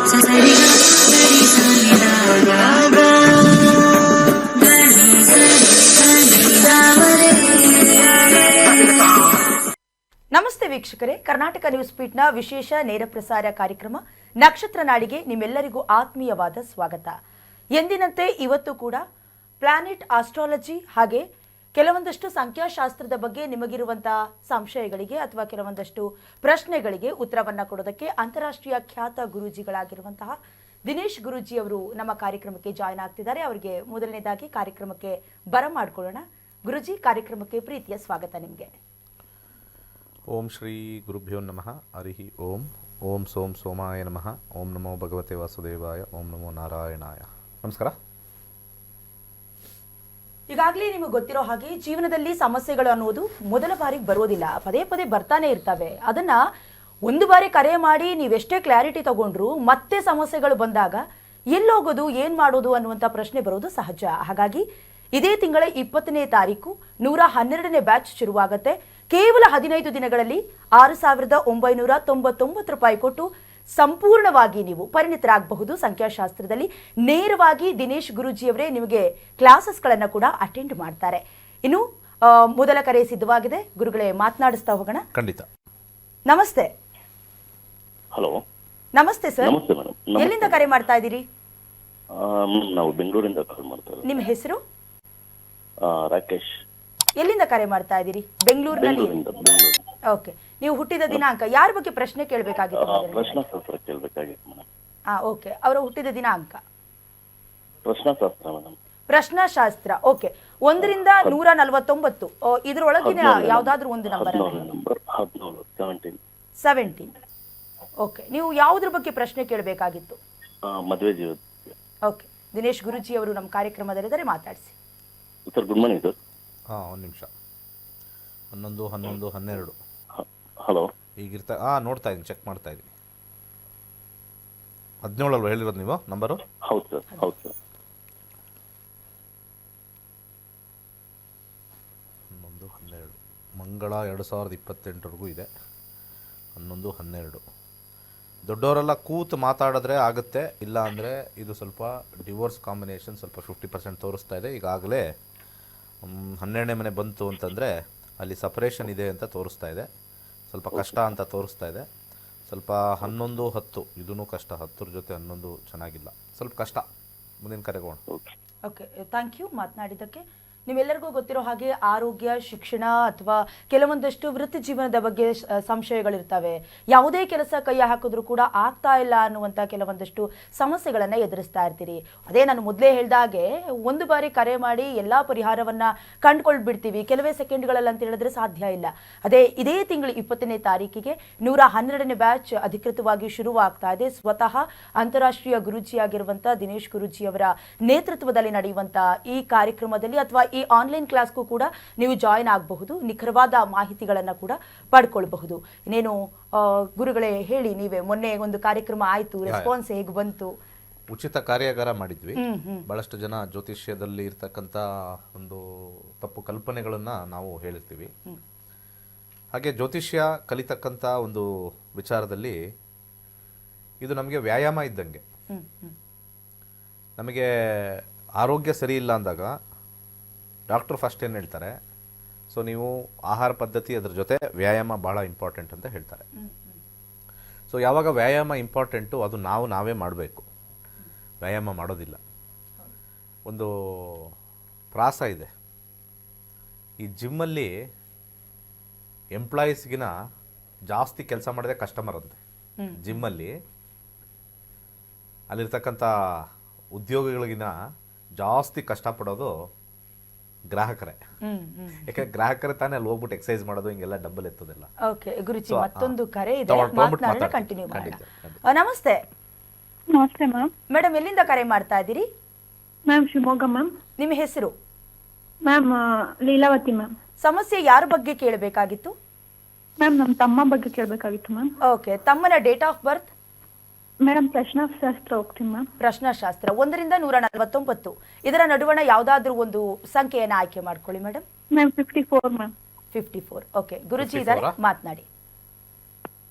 ನಮಸ್ತೆ ವೀಕ್ಷಕರೇ, ಕರ್ನಾಟಕ ನ್ಯೂಸ್ ಪೀಟ್ನ ವಿಶೇಷ ನೇರ ಪ್ರಸಾರ ಕಾರ್ಯಕ್ರಮ ನಕ್ಷತ್ರ ನಾಡಿಗೆ ನಿಮ್ಮೆಲ್ಲರಿಗೂ ಆತ್ಮೀಯವಾದ ಸ್ವಾಗತ. ಎಂದಿನಂತೆ ಇವತ್ತು ಕೂಡ ಪ್ಲಾನೆಟ್ ಆಸ್ಟ್ರಾಲಜಿ ಹಾಗೆ ಕೆಲವೊಂದಷ್ಟು ಸಂಖ್ಯಾಶಾಸ್ತ್ರದ ಬಗ್ಗೆ ನಿಮಗಿರುವಂತಹ ಸಂಶಯಗಳಿಗೆ ಅಥವಾ ಕೆಲವೊಂದಷ್ಟು ಪ್ರಶ್ನೆಗಳಿಗೆ ಉತ್ತರವನ್ನ ಕೊಡೋದಕ್ಕೆ ಅಂತಾರಾಷ್ಟ್ರೀಯ ಖ್ಯಾತ ಗುರೂಜಿಗಳಾಗಿರುವಂತಹ ದಿನೇಶ್ ಗುರೂಜಿ ಅವರು ನಮ್ಮ ಕಾರ್ಯಕ್ರಮಕ್ಕೆ ಜಾಯ್ನ್ ಆಗ್ತಿದ್ದಾರೆ. ಅವರಿಗೆ ಮೊದಲನೇದಾಗಿ ಕಾರ್ಯಕ್ರಮಕ್ಕೆ ಬರಮಾಡ್ಕೊಳ್ಳೋಣ. ಗುರೂಜಿ, ಕಾರ್ಯಕ್ರಮಕ್ಕೆ ಪ್ರೀತಿಯ ಸ್ವಾಗತ ನಿಮಗೆ. ಓಂ ಶ್ರೀ ಗುರುಭ್ಯೋ ನಮಃ. ಹರಿ ಓಂ. ಓಂ ಸೋಂ ಸೋಮಾಯ ನಮಃ. ಓಂ ನಮೋ ಭಗವತೆ ವಾಸುದೇವಾಯ. ಓಂ ನಮೋ ನಾರಾಯಣಾಯ. ನಮಸ್ಕಾರ. ಈಗಾಗಲೇ ನಿಮಗೆ ಗೊತ್ತಿರೋ ಹಾಗೆ ಜೀವನದಲ್ಲಿ ಸಮಸ್ಯೆಗಳು ಅನ್ನೋದು ಮೊದಲ ಬಾರಿಗೆ ಬರೋದಿಲ್ಲ, ಪದೇ ಪದೇ ಬರ್ತಾನೆ ಇರ್ತವೆ. ಅದನ್ನ ಒಂದು ಬಾರಿ ಕರೆ ಮಾಡಿ ನೀವೆಷ್ಟೇ ಕ್ಲಾರಿಟಿ ತಗೊಂಡ್ರು ಮತ್ತೆ ಸಮಸ್ಯೆಗಳು ಬಂದಾಗ ಎಲ್ಲೋಗೋದು, ಏನ್ ಮಾಡೋದು ಅನ್ನುವಂಥ ಪ್ರಶ್ನೆ ಬರೋದು ಸಹಜ. ಹಾಗಾಗಿ ಇದೇ ತಿಂಗಳ 20ನೇ ತಾರೀಕು 112ನೇ ಬ್ಯಾಚ್ ಶುರುವಾಗುತ್ತೆ. ಕೇವಲ 15 ದಿನಗಳಲ್ಲಿ 6,999 ರೂಪಾಯಿ ಕೊಟ್ಟು ಸಂಪೂರ್ಣವಾಗಿ ನೀವು ಪರಿಣಿತರಾಗಬಹುದು. ಸಂಖ್ಯಾಶಾಸ್ತ್ರದಲ್ಲಿ ನೇರವಾಗಿ ದಿನೇಶ್ ಗುರೂಜಿಯವರೇ ನಿಮಗೆ ಕ್ಲಾಸಸ್ಗಳನ್ನು ಕೂಡ ಅಟೆಂಡ್ ಮಾಡ್ತಾರೆ. ಇನ್ನು ಮೊದಲ ಕರೆ ಸಿದ್ಧವಾಗಿದೆ. ಗುರುಗಳೇ, ಮಾತನಾಡಿಸ್ತಾ ಹೋಗೋಣ. ಖಂಡಿತ. ನಮಸ್ತೆ. ಹಲೋ. ನಮಸ್ತೆ ಸರ್. ನಮಸ್ತೆ ಮೇಡಮ್. ಎಲ್ಲಿಂದ ಕರೆ ಮಾಡ್ತಾ ಇದ್ದೀರಿ? ನಾವು ಬೆಂಗಳೂರಿಂದ ಕಾಲ್ ಮಾಡ್ತಾ ಇದ್ದೀವಿ. ನಿಮ್ಮ ಹೆಸರು? ರಾಕೇಶ್. ಎಲ್ಲಿಂದ ಕರೆ ಮಾಡ್ತಾ ಇದ್ದೀರಿ? ಬೆಂಗಳೂರಿನಲ್ಲಿ. ಓಕೆ. ನೀವು ಹುಟ್ಟಿದ ದಿನಾಂಕ, ಯಾರ ಬಗ್ಗೆ ಪ್ರಶ್ನೆ ಕೇಳಬೇಕಾಗಿತ್ತು? ಪ್ರಶ್ನಾಶಾಸ್ತ್ರ ಕೇಳಬೇಕಾಗಿತ್ತು ಮೇಡಮ್. ಓಕೆ. ಅವರ ಹುಟ್ಟಿದ ದಿನಾಂಕ? ಪ್ರಶ್ನಾಶಾಸ್ತ್ರ ಮೇಡಮ್. ಪ್ರಶ್ನಾಶಾಸ್ತ್ರ. ಓಕೆ. 1ರಿಂದ 149 ಇದರೊಳಗಿನ ಯಾವ್ದಾದ್ರು ಒಂದು ನಂಬರ್? 17. ಓಕೆ. ನೀವು ಯಾವುದ್ರ ಬಗ್ಗೆ ಪ್ರಶ್ನೆ ಕೇಳಬೇಕಾಗಿತ್ತು? ಮದುವೆ ಜೀವನ. ಓಕೆ. ದಿನೇಶ್ ಗುರೂಜಿ ಅವರು ನಮ್ಮ ಕಾರ್ಯಕ್ರಮದಲ್ಲಿದ್ದಾರೆ, ಮಾತಾಡಿಸಿ. Sir, good morning sir. ಒಂದು ನಿಮಿಷ. 11, 11, 12. ಹಲೋ. ಈಗಿರ್ತಾ ನೋಡ್ತಾ ಇದ್ದೀನಿ, ಚೆಕ್ ಮಾಡ್ತಾ ಇದ್ದೀನಿ. 17 ಅಲ್ವಾ ಹೇಳಿರೋದು ನೀವು ನಂಬರು? ಹೌದು ಸರ್. ಹೌದು ಸರ್. 11, 12 ಮಂಗಳ 2028ವರೆಗೂ ಇದೆ. 11, 12 ದೊಡ್ಡವರೆಲ್ಲ ಕೂತು ಮಾತಾಡಿದ್ರೆ ಆಗುತ್ತೆ, ಇಲ್ಲ ಅಂದರೆ ಇದು ಸ್ವಲ್ಪ ಡಿವೋರ್ಸ್ ಕಾಂಬಿನೇಷನ್ ಸ್ವಲ್ಪ 50% ತೋರಿಸ್ತಾ ಇದೆ. ಈಗಾಗಲೇ 12ನೇ ಮನೆ ಬಂತು ಅಂತಂದರೆ ಅಲ್ಲಿ ಸಪರೇಷನ್ ಇದೆ ಅಂತ ತೋರಿಸ್ತಾ ಇದೆ. ಸ್ವಲ್ಪ ಕಷ್ಟ ಅಂತ ತೋರಿಸ್ತಾ ಇದೆ. ಸ್ವಲ್ಪ 11, 10 ಇದೂ ಕಷ್ಟ. 10 ಜೊತೆ 11 ಚೆನ್ನಾಗಿಲ್ಲ, ಸ್ವಲ್ಪ ಕಷ್ಟ. ಮುಂದಿನ ಕರೆಗೋಣ. ಓಕೆ, ಥ್ಯಾಂಕ್ ಯು ಮಾತನಾಡಿದ್ದಕ್ಕೆ. ನಿಮ್ಮೆಲ್ಲರಿಗೂ ಗೊತ್ತಿರೋ ಹಾಗೆ ಆರೋಗ್ಯ, ಶಿಕ್ಷಣ ಅಥವಾ ಕೆಲವೊಂದಷ್ಟು ವೃತ್ತಿ ಜೀವನದ ಬಗ್ಗೆ ಸಂಶಯಗಳಿರ್ತವೆ. ಯಾವುದೇ ಕೆಲಸ ಕೈ ಹಾಕಿದ್ರೂ ಕೂಡ ಆಗ್ತಾ ಇಲ್ಲ ಅನ್ನುವಂಥ ಕೆಲವೊಂದಷ್ಟು ಸಮಸ್ಯೆಗಳನ್ನು ಎದುರಿಸ್ತಾ ಇರ್ತೀರಿ. ಅದೇ ನಾನು ಮೊದಲೇ ಹೇಳಿದಾಗೆ ಒಂದು ಬಾರಿ ಕರೆ ಮಾಡಿ ಎಲ್ಲ ಪರಿಹಾರವನ್ನು ಕಂಡುಕೊಳ್ಬಿಡ್ತೀವಿ ಕೆಲವೇ ಸೆಕೆಂಡ್ಗಳಲ್ಲಿ ಅಂತ ಹೇಳಿದ್ರೆ ಸಾಧ್ಯ ಇಲ್ಲ. ಅದೇ ಇದೇ ತಿಂಗಳು 20ನೇ ತಾರೀಕಿಗೆ 112ನೇ ಬ್ಯಾಚ್ ಅಧಿಕೃತವಾಗಿ ಶುರುವಾಗ್ತಾ ಇದೆ. ಸ್ವತಃ ಅಂತಾರಾಷ್ಟ್ರೀಯ ಗುರೂಜಿಯಾಗಿರುವಂಥ ದಿನೇಶ್ ಗುರೂಜಿಯವರ ನೇತೃತ್ವದಲ್ಲಿ ನಡೆಯುವಂಥ ಈ ಕಾರ್ಯಕ್ರಮದಲ್ಲಿ ಅಥವಾ ಈ ಆನ್ಲೈನ್ ಕ್ಲಾಸ್ಗೂ ಕೂಡ ನೀವು ಜಾಯಿನ್ ಆಗಬಹುದು. ನಿಖರವಾದ ಮಾಹಿತಿಗಳನ್ನು ಕೂಡ ಪಡ್ಕೊಳ್ಬಹುದು. ಇನ್ನೇನು ಗುರುಗಳೇ ಹೇಳಿ, ನೀವೇ ಮೊನ್ನೆ ಒಂದು ಕಾರ್ಯಕ್ರಮ ಆಯಿತು, ರೆಸ್ಪಾನ್ಸ್ ಹೇಗೆ ಬಂತು? ಉಚಿತ ಕಾರ್ಯಾಗಾರ ಮಾಡಿದ್ವಿ. ಬಹಳಷ್ಟು ಜನ ಜ್ಯೋತಿಷ್ಯದಲ್ಲಿ ಇರ್ತಕ್ಕಂಥ ಒಂದು ತಪ್ಪು ಕಲ್ಪನೆಗಳನ್ನು ನಾವು ಹೇಳಿರ್ತೀವಿ. ಹಾಗೆ ಜ್ಯೋತಿಷ್ಯ ಕಲಿತಕ್ಕಂಥ ಒಂದು ವಿಚಾರದಲ್ಲಿ ಇದು ನಮಗೆ ವ್ಯಾಯಾಮ ಇದ್ದಂಗೆ. ನಮಗೆ ಆರೋಗ್ಯ ಸರಿ ಇಲ್ಲ ಅಂದಾಗ ಡಾಕ್ಟ್ರು ಫಸ್ಟ್ ಏನು ಹೇಳ್ತಾರೆ, ಸೊ ನೀವು ಆಹಾರ ಪದ್ಧತಿ ಅದರ ಜೊತೆ ವ್ಯಾಯಾಮ ಭಾಳ ಇಂಪಾರ್ಟೆಂಟ್ ಅಂತ ಹೇಳ್ತಾರೆ. ಸೊ ಯಾವಾಗ ವ್ಯಾಯಾಮ ಇಂಪಾರ್ಟೆಂಟು ಅದು ನಾವೇ ಮಾಡಬೇಕು, ವ್ಯಾಯಾಮ ಮಾಡೋದಿಲ್ಲ. ಒಂದು ಪ್ರಾಸ ಇದೆ, ಈ ಜಿಮ್ಮಲ್ಲಿ ಎಂಪ್ಲಾಯೀಸ್ಗಿನ ಜಾಸ್ತಿ ಕೆಲಸ ಮಾಡಿದೆ ಕಸ್ಟಮರ್ ಅಂತೆ. ಜಿಮ್ಮಲ್ಲಿ ಅಲ್ಲಿರ್ತಕ್ಕಂಥ ಉದ್ಯೋಗಿಗಳಿಗಿನ ಜಾಸ್ತಿ ಕಷ್ಟಪಡೋದು ಗ್ರಾಹಕರೇ. ಯಾಕಂದ್ರೆ ಗ್ರಾಹಕರೇ ತಾನೇ ಅಲ್ಲಿ ಹೋಗ್ಬಿಟ್ಟು ಎಕ್ಸರ್ಸೈಸ್ ಮಾಡೋದು, ಹಿಂಗೆಲ್ಲ ಡಬ್ಬಲ್ ಎತ್ತೋದಿಲ್ಲ. ಓಕೆ ಗುರುಜಿ, ಮತ್ತೊಂದು ಕರೆ ಇದೆ, ಮಾತನಾಡೋಣ, ಕಂಟಿನ್ಯೂ ಮಾಡೋಣ. ನಮಸ್ತೆ. ನಮಸ್ತೆ ಮ್ಯಾಮ್. ಮೇಡಮ್, ಎಲ್ಲಿಂದ ಕರೆ ಮಾಡ್ತಾ ಇದ್ದೀರಿ? Ma'am, Shivamogga ma'am. ನಿಮ್ಮ ಹೆಸರು? Ma'am, Leelavathi ma'am. ಸಮಸ್ಯೆ ಯಾರ ಬಗ್ಗೆ ಕೇಳಬೇಕಾಗಿತ್ತು? ಮ್ಯಾಮ್, ನಮ್ಮ ತಮ್ಮ ಬಗ್ಗೆ ಕೇಳಬೇಕಾಗಿತ್ತು ಮ್ಯಾಮ್. ಓಕೆ. ತಮ್ಮನ ಡೇಟ್ ಆಫ್ ಬರ್ತ್? ಮೇಡಮ್, ಪ್ರಶ್ನಾಶಾಸ್ತ್ರ ಹೋಗ್ತೀನಿ ಮ್ಯಾಮ್. ಪ್ರಶ್ನಾಶಾಸ್ತ್ರ 1ರಿಂದ 149 ಇದರ ನಡುವಣ ಯಾವುದಾದ್ರೂ ಒಂದು ಸಂಖ್ಯೆಯನ್ನು ಆಯ್ಕೆ ಮಾಡ್ಕೊಳ್ಳಿ ಮೇಡಮ್. Ma'am, 54 ma'am. 54. ಓಕೆ, ಗುರುಜಿ ಇದ್ದಾರೆ, ಮಾತನಾಡಿ.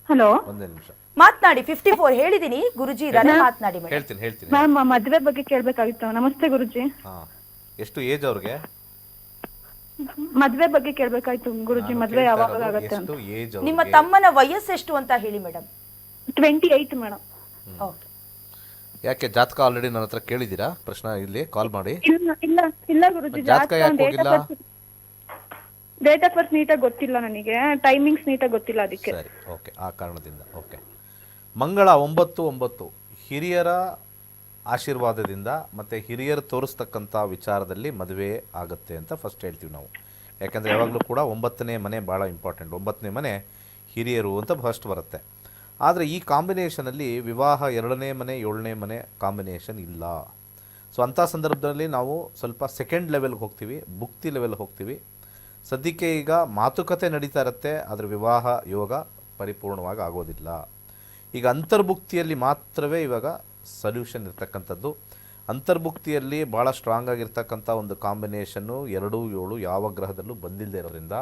ಹಲೋ. ಒಂದೇ ನಿಮಿಷ. ಮಾತನಾಡಿ. 54 ಹೇಳಿದೀನಿ, ಗುರುಜಿ ಇದಾರೆ, ಮಾತನಾಡಿ ಮೇಡಮ್. ಹೇಳ್ತೀನಿ ಮ್ಯಾಮ್ ಮದ್ವೆ ಬಗ್ಗೆ ಕೇಳ್ಬೇಕಾಗಿತ್ತು. ನಮಸ್ತೆ ಗುರುಜಿ. ಹಾಂ, ಎಷ್ಟು ಏಜ್ ಅವ್ರಿಗೆ? ಮದ್ವೆ ಬಗ್ಗೆ ಕೇಳ್ಬೇಕಾಯ್ತು ಗುರುಜಿ. ಮದ್ವೆ ಯಾವಾಗ ಆಗತ್ತೆ ಅಂತ. ಎಷ್ಟು ಏಜ್ ನಿಮ್ಮ ತಮ್ಮನ ವಯಸ್ಸೆಷ್ಟು ಅಂತ ಹೇಳಿ ಮೇಡಮ್. 28 ಮೇಡಮ್. ಓಕೆ. ಯಾಕೆ ಜಾತಕ ಆಲ್ರೆಡಿ ನನ್ನ ಹತ್ರ ಕೇಳಿದ್ದೀರಾ? ಪ್ರಶ್ನೆ ಇಲ್ಲಿ ಕಾಲ್ ಮಾಡಿ. ಇಲ್ಲ ಇಲ್ಲ ಇಲ್ಲ ಗುರುಜಿ. ಜಾತಕ ಯಾಕೆ ಹೋಗಿಲ್ಲ? ಡೇಟ್ ಆಫ್ ಬರ್ತ್ ನೀಟಾಗಿ ಗೊತ್ತಿಲ್ಲ ನನಗೆ, ಟೈಮಿಂಗ್ಸ್ ನೀಟಾಗಿ ಗೊತ್ತಿಲ್ಲ ಅದಕ್ಕೆ. ಸರಿ, ಓಕೆ, ಆ ಕಾರಣದಿಂದ. ಓಕೆ, ಮಂಗಳ 9/9 ಹಿರಿಯರ ಆಶೀರ್ವಾದದಿಂದ ಮತ್ತು ಹಿರಿಯರು ತೋರಿಸ್ತಕ್ಕಂಥ ವಿಚಾರದಲ್ಲಿ ಮದುವೆ ಆಗುತ್ತೆ ಅಂತ ಫಸ್ಟ್ ಹೇಳ್ತೀವಿ ನಾವು. ಯಾಕಂದರೆ ಯಾವಾಗಲೂ ಕೂಡ 9ನೇ ಮನೆ ಭಾಳ ಇಂಪಾರ್ಟೆಂಟ್. 9ನೇ ಮನೆ ಹಿರಿಯರು ಅಂತ ಫಸ್ಟ್ ಬರುತ್ತೆ. ಆದರೆ ಈ ಕಾಂಬಿನೇಷನಲ್ಲಿ ವಿವಾಹ 2ನೇ ಮನೆ 7ನೇ ಮನೆ ಕಾಂಬಿನೇಷನ್ ಇಲ್ಲ. ಸೊ ಅಂಥ ಸಂದರ್ಭದಲ್ಲಿ ನಾವು ಸ್ವಲ್ಪ ಸೆಕೆಂಡ್ ಲೆವೆಲ್ಗೆ ಹೋಗ್ತೀವಿ, ಭುಕ್ತಿ ಲೆವೆಲ್ಗೆ ಹೋಗ್ತೀವಿ. ಸದ್ಯಕ್ಕೆ ಈಗ ಮಾತುಕತೆ ನಡೀತಾ ಇರುತ್ತೆ, ಆದರೆ ವಿವಾಹ ಯೋಗ ಪರಿಪೂರ್ಣವಾಗಿ ಆಗೋದಿಲ್ಲ. ಈಗ ಅಂತರ್ಭುಕ್ತಿಯಲ್ಲಿ ಮಾತ್ರವೇ ಇವಾಗ ಸೊಲ್ಯೂಷನ್ ಇರ್ತಕ್ಕಂಥದ್ದು. ಅಂತರ್ಭುಕ್ತಿಯಲ್ಲಿ ಭಾಳ ಸ್ಟ್ರಾಂಗ್ ಆಗಿರ್ತಕ್ಕಂಥ ಒಂದು ಕಾಂಬಿನೇಷನ್ನು 2, 7 ಯಾವ ಗ್ರಹದಲ್ಲೂ ಬಂದಿಲ್ಲದೆ ಇರೋದ್ರಿಂದ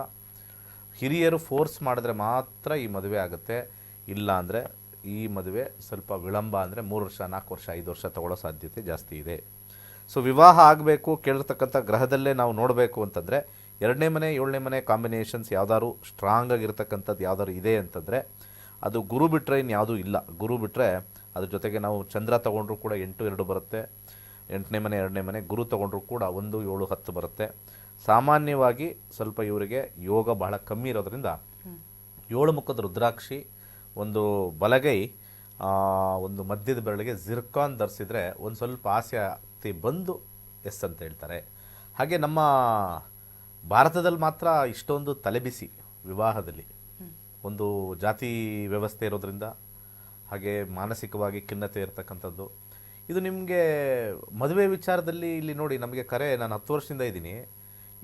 ಹಿರಿಯರು ಫೋರ್ಸ್ ಮಾಡಿದ್ರೆ ಮಾತ್ರ ಈ ಮದುವೆ ಆಗುತ್ತೆ. ಇಲ್ಲ ಅಂದರೆ ಈ ಮದುವೆ ಸ್ವಲ್ಪ ವಿಳಂಬ, ಅಂದರೆ 3 ವರ್ಷ 4 ವರ್ಷ 5 ವರ್ಷ ತಗೊಳ್ಳೋ ಸಾಧ್ಯತೆ ಜಾಸ್ತಿ ಇದೆ. ಸೊ ವಿವಾಹ ಆಗಬೇಕು ಕೇಳಿರ್ತಕ್ಕಂಥ ಗ್ರಹದಲ್ಲೇ ನಾವು ನೋಡಬೇಕು ಅಂತಂದರೆ 2ನೇ ಮನೆ 7ನೇ ಮನೆ ಕಾಂಬಿನೇಷನ್ಸ್ ಯಾವ್ದಾದ್ರು ಸ್ಟ್ರಾಂಗ್ ಆಗಿರ್ತಕ್ಕಂಥದ್ದು ಯಾವ್ದಾದ್ರು ಇದೆ ಅಂತಂದರೆ ಅದು ಗುರು ಬಿಟ್ಟರೆ ಇನ್ಯಾವುದೂ ಇಲ್ಲ. ಗುರು ಬಿಟ್ಟರೆ ಅದ್ರ ಜೊತೆಗೆ ನಾವು ಚಂದ್ರ ತೊಗೊಂಡ್ರೂ ಕೂಡ 8, 2 ಬರುತ್ತೆ. 8ನೇ ಮನೆ 2ನೇ ಮನೆ ಗುರು ತೊಗೊಂಡ್ರೂ ಕೂಡ 1, 7, 10 ಬರುತ್ತೆ. ಸಾಮಾನ್ಯವಾಗಿ ಸ್ವಲ್ಪ ಇವರಿಗೆ ಯೋಗ ಬಹಳ ಕಮ್ಮಿ ಇರೋದ್ರಿಂದ 7 ಮುಖದ ರುದ್ರಾಕ್ಷಿ, ಒಂದು ಬಲಗೈ, ಒಂದು ಮಧ್ಯದ ಬೆರಳಿಗೆ ಜಿರ್ಕಾನ್ ಧರಿಸಿದ್ರೆ ಒಂದು ಸ್ವಲ್ಪ ಆಸಕ್ತಿ ಬಂದು ಎಸ್ ಅಂತ ಹೇಳ್ತಾರೆ. ಹಾಗೆ ನಮ್ಮ ಭಾರತದಲ್ಲಿ ಮಾತ್ರ ಇಷ್ಟೊಂದು ತಲೆಬಿಸಿ ವಿವಾಹದಲ್ಲಿ. ಒಂದು ಜಾತಿ ವ್ಯವಸ್ಥೆ ಇರೋದ್ರಿಂದ, ಹಾಗೆ ಮಾನಸಿಕವಾಗಿ ಖಿನ್ನತೆ ಇರತಕ್ಕಂಥದ್ದು. ಇದು ನಿಮಗೆ ಮದುವೆ ವಿಚಾರದಲ್ಲಿ ಇಲ್ಲಿ ನೋಡಿ, ನಮಗೆ ಕರೆ, ನಾನು 10 ವರ್ಷದಿಂದ ಇದ್ದೀನಿ,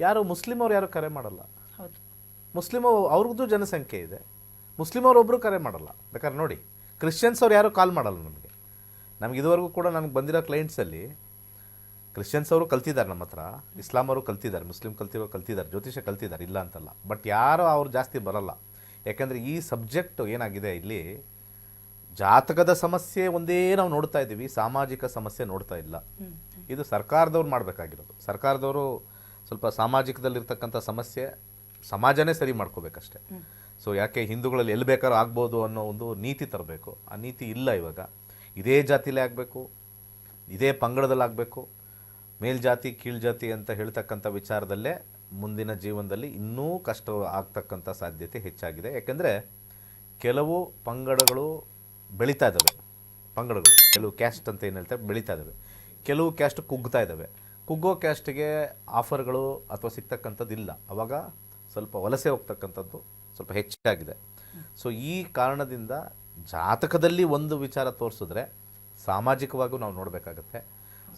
ಯಾರು ಮುಸ್ಲಿಮವ್ರು ಯಾರು ಕರೆ ಮಾಡಲ್ಲ. ಹೌದು, ಮುಸ್ಲಿಮ್ ಅವ್ರದ್ದು ಜನಸಂಖ್ಯೆ ಇದೆ, ಮುಸ್ಲಿಮವ್ರು ಒಬ್ಬರು ಕರೆ ಮಾಡಲ್ಲ. ಬೇಕಾದ್ರೆ ನೋಡಿ, ಕ್ರಿಶ್ಚಿಯನ್ಸ್ ಅವ್ರು ಯಾರು ಕಾಲ್ ಮಾಡಲ್ಲ ನಮಗೆ ಇದುವರೆಗೂ ಕೂಡ ನನಗೆ ಬಂದಿರೋ ಕ್ಲೈಂಟ್ಸಲ್ಲಿ ಕ್ರಿಶ್ಚಿಯನ್ಸ್ ಅವರು ಕಲ್ತಿದ್ದಾರೆ ನಮ್ಮ ಹತ್ರ, ಇಸ್ಲಾಂ ಅವರು ಕಲ್ತಿದ್ದಾರೆ, ಮುಸ್ಲಿಮ್ ಕಲ್ತಿದ್ದಾರೆ, ಜ್ಯೋತಿಷ ಕಲ್ತಿದ್ದಾರೆ, ಇಲ್ಲ ಅಂತಲ್ಲ. ಬಟ್ ಯಾರು ಅವ್ರು ಜಾಸ್ತಿ ಬರಲ್ಲ. ಯಾಕಂದರೆ ಈ ಸಬ್ಜೆಕ್ಟು ಏನಾಗಿದೆ, ಇಲ್ಲಿ ಜಾತಕದ ಸಮಸ್ಯೆ ಒಂದೇ ನಾವು ನೋಡ್ತಾ ಇದ್ದೀವಿ, ಸಾಮಾಜಿಕ ಸಮಸ್ಯೆ ನೋಡ್ತಾ ಇಲ್ಲ. ಇದು ಸರ್ಕಾರದವ್ರು ಮಾಡಬೇಕಾಗಿರೋದು. ಸರ್ಕಾರದವರು ಸ್ವಲ್ಪ ಸಾಮಾಜಿಕದಲ್ಲಿರ್ತಕ್ಕಂಥ ಸಮಸ್ಯೆ ಸಮಾಜನೇ ಸರಿ ಮಾಡ್ಕೋಬೇಕಷ್ಟೆ. ಸೊ ಯಾಕೆ ಹಿಂದೂಗಳಲ್ಲಿ ಎಲ್ಲಿ ಬೇಕಾದ್ರೂ ಆಗ್ಬೋದು ಅನ್ನೋ ಒಂದು ನೀತಿ ತರಬೇಕು. ಆ ನೀತಿ ಇಲ್ಲ ಇವಾಗ. ಇದೇ ಜಾತಿಲೇ ಆಗಬೇಕು, ಇದೇ ಪಂಗಡದಲ್ಲಿ ಆಗಬೇಕು, ಮೇಲ್ಜಾತಿ ಕೀಳ್ಜಾತಿ ಅಂತ ಹೇಳ್ತಕ್ಕಂಥ ವಿಚಾರದಲ್ಲೇ ಮುಂದಿನ ಜೀವನದಲ್ಲಿ ಇನ್ನೂ ಕಷ್ಟ ಆಗ್ತಕ್ಕಂಥ ಸಾಧ್ಯತೆ ಹೆಚ್ಚಾಗಿದೆ. ಯಾಕೆಂದರೆ ಕೆಲವು ಪಂಗಡಗಳು ಬೆಳೀತಾ ಇದ್ದಾವೆ, ಪಂಗಡಗಳು ಕೆಲವು ಕ್ಯಾಸ್ಟ್ ಅಂತ ಏನು ಹೇಳ್ತಾರೆ ಬೆಳೀತಾ ಇದ್ದಾವೆ, ಕೆಲವು ಕ್ಯಾಸ್ಟ್ ಕುಗ್ತಾ ಇದ್ದಾವೆ. ಕುಗ್ಗೋ ಕ್ಯಾಸ್ಟ್ಗೆ ಆಫರ್ಗಳು ಅಥವಾ ಸಿಗ್ತಕ್ಕಂಥದ್ದು ಇಲ್ಲ. ಆವಾಗ ಸ್ವಲ್ಪ ವಲಸೆ ಹೋಗ್ತಕ್ಕಂಥದ್ದು ಸ್ವಲ್ಪ ಹೆಚ್ಚಾಗಿದೆ. ಸೊ ಈ ಕಾರಣದಿಂದ ಜಾತಕದಲ್ಲಿ ಒಂದು ವಿಚಾರ ತೋರಿಸಿದ್ರೆ ಸಾಮಾಜಿಕವಾಗೂ ನಾವು ನೋಡಬೇಕಾಗತ್ತೆ.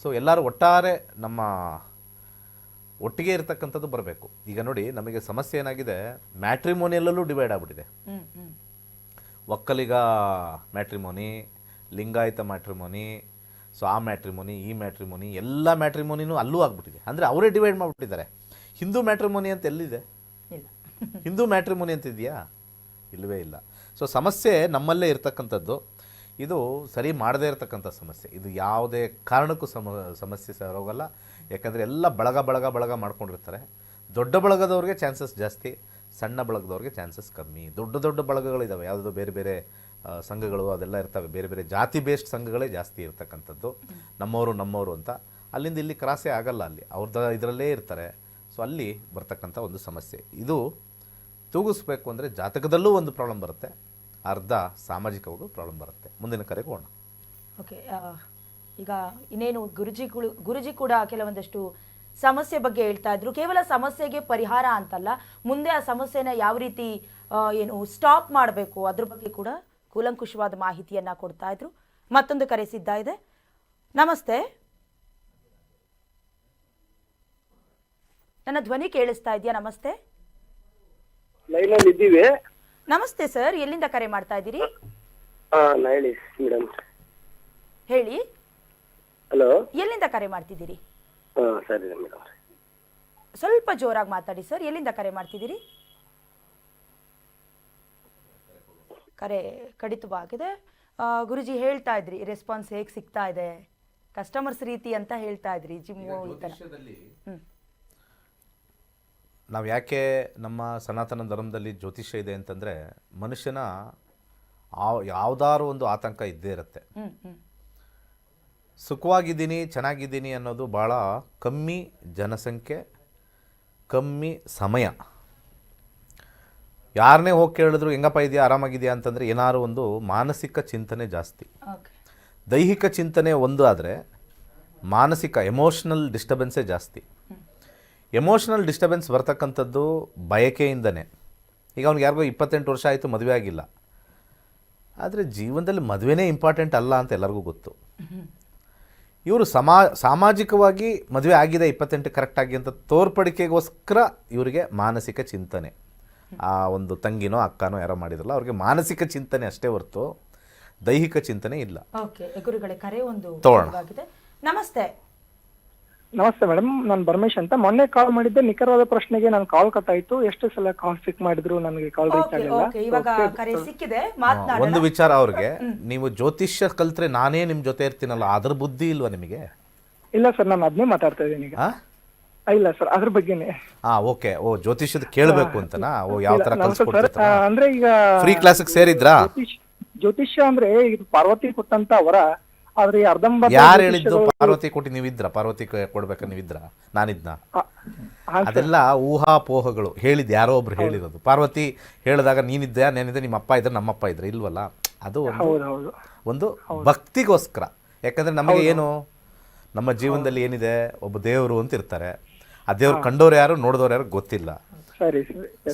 ಸೊ ಎಲ್ಲರೂ ಒಟ್ಟಾರೆ ನಮ್ಮ ಒಟ್ಟಿಗೆ ಇರತಕ್ಕಂಥದ್ದು ಬರಬೇಕು. ಈಗ ನೋಡಿ, ನಮಗೆ ಸಮಸ್ಯೆ ಏನಾಗಿದೆ, ಮ್ಯಾಟ್ರಿಮೋನಿಯಲ್ಲೂ ಡಿವೈಡ್ ಆಗಿಬಿಟ್ಟಿದೆ. Vokkaliga matrimony, Lingayat matrimony, so ಆ ಮ್ಯಾಟ್ರಿಮೋನಿ, ಈ ಮ್ಯಾಟ್ರಿಮೋನಿ, ಎಲ್ಲ ಮ್ಯಾಟ್ರಿಮೋನಿನೂ ಅಲ್ಲೂ ಆಗ್ಬಿಟ್ಟಿದೆ. ಅಂದರೆ ಅವರೇ ಡಿವೈಡ್ ಮಾಡಿಬಿಟ್ಟಿದ್ದಾರೆ. ಹಿಂದೂ ಮ್ಯಾಟ್ರಿಮೋನಿ ಅಂತ ಎಲ್ಲಿದೆ? ಹಿಂದೂ ಮ್ಯಾಟ್ರಿಮೋನಿ ಅಂತ ಇದೆಯಾ? ಇಲ್ಲವೇ ಇಲ್ಲ. ಸೊ ಸಮಸ್ಯೆ ನಮ್ಮಲ್ಲೇ ಇರ್ತಕ್ಕಂಥದ್ದು. ಇದು ಸರಿ ಮಾಡದೇ ಇರತಕ್ಕಂಥ ಸಮಸ್ಯೆ. ಇದು ಯಾವುದೇ ಕಾರಣಕ್ಕೂ ಸಮಸ್ಯೆ ಹೋಗಲ್ಲ. ಯಾಕಂದರೆ ಎಲ್ಲ ಬಳಗ ಮಾಡ್ಕೊಂಡಿರ್ತಾರೆ. ದೊಡ್ಡ ಬಳಗದವ್ರಿಗೆ ಚಾನ್ಸಸ್ ಜಾಸ್ತಿ, ಸಣ್ಣ ಬಳಗದವ್ರಿಗೆ ಚಾನ್ಸಸ್ ಕಮ್ಮಿ. ದೊಡ್ಡ ಬಳಗಗಳಿದ್ದಾವೆ, ಯಾವುದೋ ಬೇರೆ ಬೇರೆ ಸಂಘಗಳು ಅದೆಲ್ಲ ಇರ್ತವೆ. ಬೇರೆ ಬೇರೆ ಜಾತಿ ಬೇಸ್ಡ್ ಸಂಘಗಳೇ ಜಾಸ್ತಿ ಇರ್ತಕ್ಕಂಥದ್ದು. ನಮ್ಮವರು ಅಂತ ಅಲ್ಲಿಂದ ಇಲ್ಲಿ ಕ್ರಾಸೇ ಆಗಲ್ಲ. ಅಲ್ಲಿ ಅವ್ರದ್ದು ಇದರಲ್ಲೇ ಇರ್ತಾರೆ. ಸೊ ಅಲ್ಲಿ ಬರ್ತಕ್ಕಂಥ ಒಂದು ಸಮಸ್ಯೆ. ಇದು ತೂಗಿಸ್ಬೇಕು ಅಂದರೆ ಜಾತಕದಲ್ಲೂ ಒಂದು ಪ್ರಾಬ್ಲಮ್ ಬರುತ್ತೆ, ಅರ್ಧ ಸಾಮಾಜಿಕವಾಗೂ ಪ್ರಾಬ್ಲಮ್ ಬರುತ್ತೆ. ಮುಂದಿನ ಕರೆಗೆ ಹೋಗೋಣ. ಓಕೆ, ಈಗ ಇನ್ನೇನು ಗುರುಜಿ ಕೂಡ ಕೆಲವೊಂದಷ್ಟು ಸಮಸ್ಯೆ ಬಗ್ಗೆ ಹೇಳ್ತಾ ಇದ್ರು. ಕೇವಲ ಸಮಸ್ಯೆಗೆ ಪರಿಹಾರ ಅಂತಲ್ಲ, ಮುಂದೆ ಆ ಸಮಸ್ಯೆನ ಯಾವ ರೀತಿ ಸ್ಟಾಪ್ ಮಾಡಬೇಕು ಅದ್ರ ಬಗ್ಗೆ ಕೂಡ ಕೂಲಂಕುಷವಾದ ಮಾಹಿತಿಯನ್ನ ಕೊಡ್ತಾ ಇದ್ರು. ಮತ್ತೊಂದು ಕರೆ ಸಿದ್ಧ ಇದೆ. ನಮಸ್ತೆ, ನನ್ನ ಧ್ವನಿ ಕೇಳಿಸ್ತಾ ಇದೆಯಾ? ನಮಸ್ತೆ. ಲೈನಲ್ಲಿ ಇದ್ದೀವಿ. ನಮಸ್ತೆ ಸರ್, ಎಲ್ಲಿಂದ ಕರೆ ಮಾಡ್ತಾ ಇದ್ದೀರಿ? ಹೇಳಿ ಮೇಡಮ್. ಹೇಳಿ. ಹಲೋ, ಎಲ್ಲಿಂದ ಕರೆ ಮಾಡ್ತಿದ್ದೀರಿ? ಸರಿ ಮೇಡಮ್. ಸ್ವಲ್ಪ ಜೋರಾಗಿ ಮಾತಾಡಿ ಸರ್. ಎಲ್ಲಿಂದ ಕರೆ ಮಾಡ್ತಿದ್ದೀರಿ? ಕರೆ ಕಡಿತವಾಗಿದೆ. ಗುರುಜಿ ಹೇಳ್ತಾ ಇದ್ರಿ ರೆಸ್ಪಾನ್ಸ್ ಹೇಗೆ ಸಿಗ್ತಾ ಇದೆ ಕಸ್ಟಮರ್ಸ್ ರೀತಿ ಅಂತ ಹೇಳ್ತಾ ಇದ್ರಿ ಜಿಮ್ಮು ಈ ಥರ. ನಾವು ಯಾಕೆ ನಮ್ಮ ಸನಾತನ ಧರ್ಮದಲ್ಲಿ ಜ್ಯೋತಿಷ್ಯ ಇದೆ ಅಂತಂದರೆ ಮನುಷ್ಯನ ಯಾವುದಾದ್ರು ಒಂದು ಆತಂಕ ಇದ್ದೇ ಇರುತ್ತೆ. ಸುಖವಾಗಿದ್ದೀನಿ ಚೆನ್ನಾಗಿದ್ದೀನಿ ಅನ್ನೋದು ಭಾಳ ಕಮ್ಮಿ ಜನಸಂಖ್ಯೆ, ಕಮ್ಮಿ ಸಮಯ. ಯಾರನ್ನೇ ಹೋಗಿ ಕೇಳಿದ್ರು ಹೆಂಗಪ್ಪ ಇದೆಯಾ ಆರಾಮಾಗಿದೆಯಾ ಅಂತಂದರೆ ಏನಾದ್ರು ಒಂದು ಮಾನಸಿಕ ಚಿಂತನೆ ಜಾಸ್ತಿ. ದೈಹಿಕ ಚಿಂತನೆ ಒಂದು ಆದರೆ ಮಾನಸಿಕ ಎಮೋಷ್ನಲ್ ಡಿಸ್ಟರ್ಬೆನ್ಸೇ ಜಾಸ್ತಿ. ಎಮೋಷ್ನಲ್ ಡಿಸ್ಟರ್ಬೆನ್ಸ್ ಬರ್ತಕ್ಕಂಥದ್ದು ಬಯಕೆಯಿಂದನೇ. ಈಗ ಅವ್ನಿಗೆ ಯಾರಿಗೋ 28 ವರ್ಷ ಆಯಿತು, ಮದುವೆ ಆಗಿಲ್ಲ. ಆದರೆ ಜೀವನದಲ್ಲಿ ಮದುವೆನೇ ಇಂಪಾರ್ಟೆಂಟ್ ಅಲ್ಲ ಅಂತ ಎಲ್ಲರಿಗೂ ಗೊತ್ತು. ಇವರು ಸಾಮಾಜಿಕವಾಗಿ ಮದುವೆ ಆಗಿದೆ 28 ಕರೆಕ್ಟಾಗಿ ಅಂತ ತೋರ್ಪಡಿಕೆಗೋಸ್ಕರ ಇವರಿಗೆ ಮಾನಸಿಕ ಚಿಂತನೆ. ಆ ಒಂದು ತಂಗಿನೋ ಅಕ್ಕನೋ ಯಾರೋ ಮಾಡಿದ್ರಲ್ಲ ಅವ್ರಿಗೆ ಮಾನಸಿಕ ಚಿಂತನೆ ಅಷ್ಟೇ ಹೊರತು ದೈಹಿಕ ಚಿಂತನೆ ಇಲ್ಲ. ಓಕೆ ಗುರುಗಳೇ, ಕರೆ ಒಂದು ತಗೊಳ್ಳೋಣ. ನಮಸ್ತೆ. ನಮಸ್ತೆ ಮೇಡಮ್, ನಾನು ಪರಮೇಶ್ ಅಂತ. ಮೊನ್ನೆ ಕಾಲ್ ಮಾಡಿದ್ದೆ, ನಿಖರವಾದ ಪ್ರಶ್ನೆಗೆ ನಾನು ಕಾಲ್ ಕಟ್ ಆಯ್ತು. ಎಷ್ಟು ಸಲ ಕಾಲ್ ಪಿಕ್ ಮಾಡಿದ್ರು ನನಗೆ ಕಾಲ್ ರೀಚ್ ಆಗಿಲ್ಲ. ಇವಾಗ ಕರೆ ಸಿಕ್ಕಿದೆ, ಒಂದು ಮಾತನಾಡೋಣ. ವಿಚಾರ ಅವ್ರಿಗೆ, ನೀವು ಜ್ಯೋತಿಷ್ಯ ಕಲ್ತ್ರೆ ನಾನೇ ನಿಮ್ಮ ಜೊತೆ ಇರ್ತೀನಲ್ಲ, ಅದ್ರ ಬುದ್ಧಿ ಇಲ್ವಾ ನಿಮಗೆ? ಇಲ್ಲ ಸರ್, ನಾನು ಅದನ್ನೇ ಮಾತಾಡ್ತಾ ಇದ್ದೀನಿ ಈಗ. ಇಲ್ಲ ಸರ್, ಅದ್ರ ಬಗ್ಗೆನೇ. ಓಕೆ. ಜ್ಯೋತಿಷ್ಯದ ಕೇಳಬೇಕು ಅಂತನಾ? ಯಾವ ತರ ಸರ್, ಅಂದ್ರೆ ಈಗ ಫ್ರೀ ಕ್ಲಾಸಿಗೆ ಸೇರಿದ್ರಾ? ಜ್ಯೋತಿಷ್ಯ ಅಂದ್ರೆ ಇದು ಪಾರ್ವತಿ ಕೊಟ್ಟಂತ ಅವರ, ಆದ್ರೆ ಅರ್ಧಂಬರ್ಧ ಯಾರು ಹೇಳಿದ್ದು ಪಾರ್ವತಿ ಕೊಟ್ಟು ನೀವಿದ್ರ? ಪಾರ್ವತಿ ಕೊಡ್ಬೇಕ ನೀವಿದ್ರ? ನಾನಿದ್ನ? ಅದೆಲ್ಲ ಊಹಾಪೋಹಗಳು. ಹೇಳಿದ್ ಯಾರೋ ಒಬ್ರು ಹೇಳಿರೋದು. ಪಾರ್ವತಿ ಹೇಳಿದಾಗ ನೀನಿದ್ದೆ, ನಾನಿದ್ದೆ, ನಿಮ್ಮ ಅಪ್ಪ ಇದ್ರೆ ನಮ್ಮಪ್ಪ ಇದ್ರೆ ಇಲ್ವಲ್ಲ. ಅದು ಒಂದು ಭಕ್ತಿಗೋಸ್ಕರ. ಯಾಕಂದ್ರೆ ನಮಗೆ ಏನು, ನಮ್ಮ ಜೀವನದಲ್ಲಿ ಏನಿದೆ, ಒಬ್ಬ ದೇವರು ಅಂತ ಇರ್ತಾರೆ. ಆ ದೇವ್ರು ಕಂಡವ್ರು ಯಾರು, ನೋಡಿದವ್ರು ಯಾರು ಗೊತ್ತಿಲ್ಲ.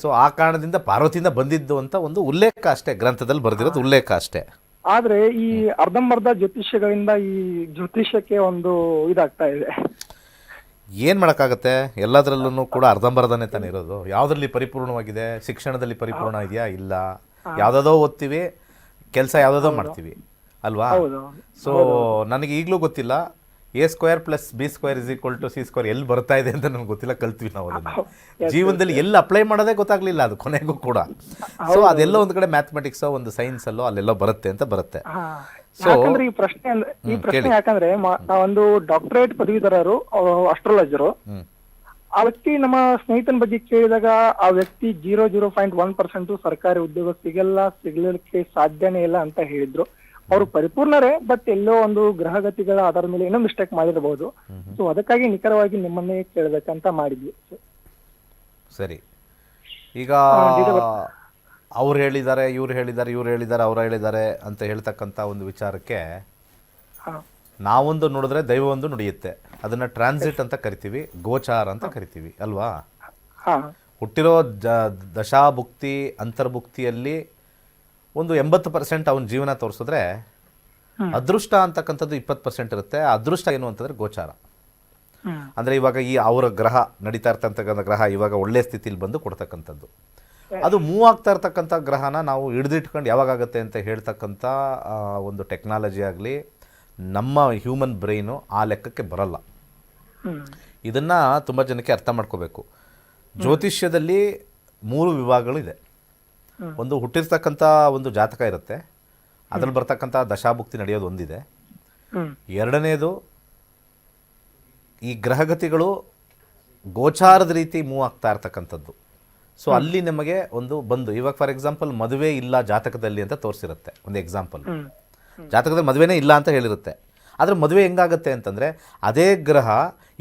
ಸೊ ಆ ಕಾರಣದಿಂದ ಪಾರ್ವತಿಯಿಂದ ಬಂದಿದ್ದು ಅಂತ ಒಂದು ಉಲ್ಲೇಖ ಅಷ್ಟೇ, ಗ್ರಂಥದಲ್ಲಿ ಬರೆದಿರೋದು ಉಲ್ಲೇಖ ಅಷ್ಟೇ. ಆದ್ರೆ ಈ ಅರ್ಧಂಬರ್ಧ ಜ್ಯೋತಿಷ್ಯಗಳಿಂದ ಈ ಜ್ಯೋತಿಷ್ಯಕ್ಕೆ ಒಂದು ಇದಾಗ್ತಾ ಇದೆ. ಏನ್ ಮಾಡಕ್ಕಾಗತ್ತೆ? ಎಲ್ಲದರಲ್ಲೂ ಕೂಡ ಅರ್ಧಂಬರ್ಧನೆ ತಾನೇ ಇರೋದು. ಯಾವ್ದ್ರಲ್ಲಿ ಪರಿಪೂರ್ಣವಾಗಿದೆ? ಶಿಕ್ಷಣದಲ್ಲಿ ಪರಿಪೂರ್ಣ ಇದೆಯಾ? ಇಲ್ಲ. ಯಾವ್ದಾದೋ ಓದ್ತೀವಿ, ಕೆಲಸ ಯಾವ್ದಾದೋ ಮಾಡ್ತೀವಿ ಅಲ್ವಾ? ಸೊ ನನಗೆ ಈಗಲೂ ಗೊತ್ತಿಲ್ಲ A² + B² = C² ಎಲ್ಲಿ ಬರ್ತಾ ಇದೆ ಅಂತ ನನಗೆ ಗೊತ್ತಿಲ್ಲ. ಕಲ್ತ್ವಿ ನಾವು ಅದನ್ನ. ಜೀವನದಲ್ಲಿ ಎಲ್ಲಿ ಅಪ್ಲೈ ಮಾಡೋದೇ ಗೊತ್ತಾಗ್ಲಿಲ್ಲ ಅದು ಕೊನೆಗೂ ಕೂಡ. ಸೊ ಅದೆಲ್ಲ ಒಂದು ಕಡೆ ಮ್ಯಾಥಮೆಟಿಕ್ಸ್, ಒಂದು ಸೈನ್ಸ್ ಅಲ್ಲೋ ಅಲ್ಲೆಲ್ಲೋ ಬರುತ್ತೆ ಅಂತ ಬರುತ್ತೆ. ಸೊ ಈ ಪ್ರಶ್ನೆ ಯಾಕಂದ್ರೆ ಒಂದು ಡಾಕ್ಟರೇಟ್ ಪದವೀಧರರು, ಅಸ್ಟ್ರಾಲಜರು, ಆ ವ್ಯಕ್ತಿ ನಮ್ಮ ಸ್ನೇಹಿತನ ಬಗ್ಗೆ ಕೇಳಿದಾಗ ಆ ವ್ಯಕ್ತಿ 0.1% ಸರ್ಕಾರಿ ಉದ್ಯೋಗ ಸಿಗಲಿಕ್ಕೆ ಸಾಧ್ಯನೇ ಇಲ್ಲ ಅಂತ ಹೇಳಿದ್ರು. ಅವರು ಪರಿಪೂರ್ಣರೇ, ಬಟ್ ಎಲ್ಲೋ ಒಂದು ಗ್ರಹಗತಿಗಳ ಆಧಾರದ ಮೇಲೆ ಏನೋ ಮಿಸ್ಟೇಕ್ ಮಾಡಿರಬಹುದು. ಸೊ ಅದಕ್ಕಾಗಿ ನಿಖರವಾಗಿ ನಿಮ್ಮನ್ನೇ ಕೇಳಬೇಕಂತ ಮಾಡಿದ್ವಿ. ಸರಿ, ಈಗ ಅವ್ರು ಹೇಳಿದ್ದಾರೆ, ಇವ್ರು ಹೇಳಿದ್ದಾರೆ, ಅವ್ರು ಹೇಳಿದ್ದಾರೆ ಅಂತ ಹೇಳ್ತಕ್ಕಂಥ ಒಂದು ವಿಚಾರಕ್ಕೆ ನಾವೊಂದು ನೋಡಿದ್ರೆ ದೈವವೊಂದು ನುಡಿಯುತ್ತೆ. ಅದನ್ನ ಟ್ರಾನ್ಸಿಟ್ ಅಂತ ಕರಿತೀವಿ, ಗೋಚಾರ ಅಂತ ಕರಿತೀವಿ ಅಲ್ವಾ? ಹುಟ್ಟಿರೋ ದಶಾಭುಕ್ತಿ ಅಂತರ್ಭುಕ್ತಿಯಲ್ಲಿ ಒಂದು 80% ಅವನ ಜೀವನ ತೋರಿಸಿದ್ರೆ ಅದೃಷ್ಟ ಅಂತಕ್ಕಂಥದ್ದು 20% ಇರುತ್ತೆ. ಅದೃಷ್ಟ ಏನು ಅಂತಂದ್ರೆ ಗೋಚಾರ. ಅಂದ್ರೆ ಇವಾಗ ಈ ಅವರ ಗ್ರಹ ನಡೀತಾ ಇರ್ತಕ್ಕಂಥ ಗ್ರಹ ಇವಾಗ ಒಳ್ಳೆ ಸ್ಥಿತಿಲಿ ಬಂದು ಕೊಡ್ತಕ್ಕಂಥದ್ದು. ಅದು ಮೂವ್ ಆಗ್ತಾ ಇರ್ತಕ್ಕಂಥ ಗ್ರಹನ ನಾವು ಹಿಡಿದಿಟ್ಕೊಂಡು ಯಾವಾಗತ್ತೆ ಅಂತ ಹೇಳ್ತಕ್ಕಂಥ ಒಂದು ಟೆಕ್ನಾಲಜಿ ಆಗಲಿ, ನಮ್ಮ ಹ್ಯೂಮನ್ ಬ್ರೈನು ಆ ಲೆಕ್ಕಕ್ಕೆ ಬರಲ್ಲ. ಇದನ್ನ ತುಂಬ ಜನಕ್ಕೆ ಅರ್ಥ ಮಾಡ್ಕೋಬೇಕು. ಜ್ಯೋತಿಷ್ಯದಲ್ಲಿ 3 ವಿಭಾಗಗಳಿದೆ. ಒಂದು ಹುಟ್ಟಿರ್ತಕ್ಕಂಥ ಒಂದು ಜಾತಕ ಇರುತ್ತೆ, ಅದ್ರಲ್ಲಿ ಬರ್ತಕ್ಕಂಥ ದಶಾಭುಕ್ತಿ ನಡೆಯೋದು ಒಂದಿದೆ. ಎರಡನೇದು ಈ ಗ್ರಹಗತಿಗಳು ಗೋಚಾರದ ರೀತಿ ಮೂವ್ ಆಗ್ತಾ ಇರ್ತಕ್ಕಂಥದ್ದು. ಸೊ ಅಲ್ಲಿ ನಮಗೆ ಒಂದು ಬಂದು ಇವಾಗ ಫಾರ್ ಎಕ್ಸಾಂಪಲ್ ಮದುವೆ ಇಲ್ಲ ಜಾತಕದಲ್ಲಿ ಅಂತ ತೋರಿಸಿರುತ್ತೆ. ಒಂದು ಎಕ್ಸಾಂಪಲ್, ಜಾತಕದಲ್ಲಿ ಮದುವೆನೇ ಇಲ್ಲ ಅಂತ ಹೇಳಿರುತ್ತೆ. ಆದರೆ ಮದುವೆ ಹೆಂಗಾಗುತ್ತೆ ಅಂತಂದರೆ ಅದೇ ಗ್ರಹ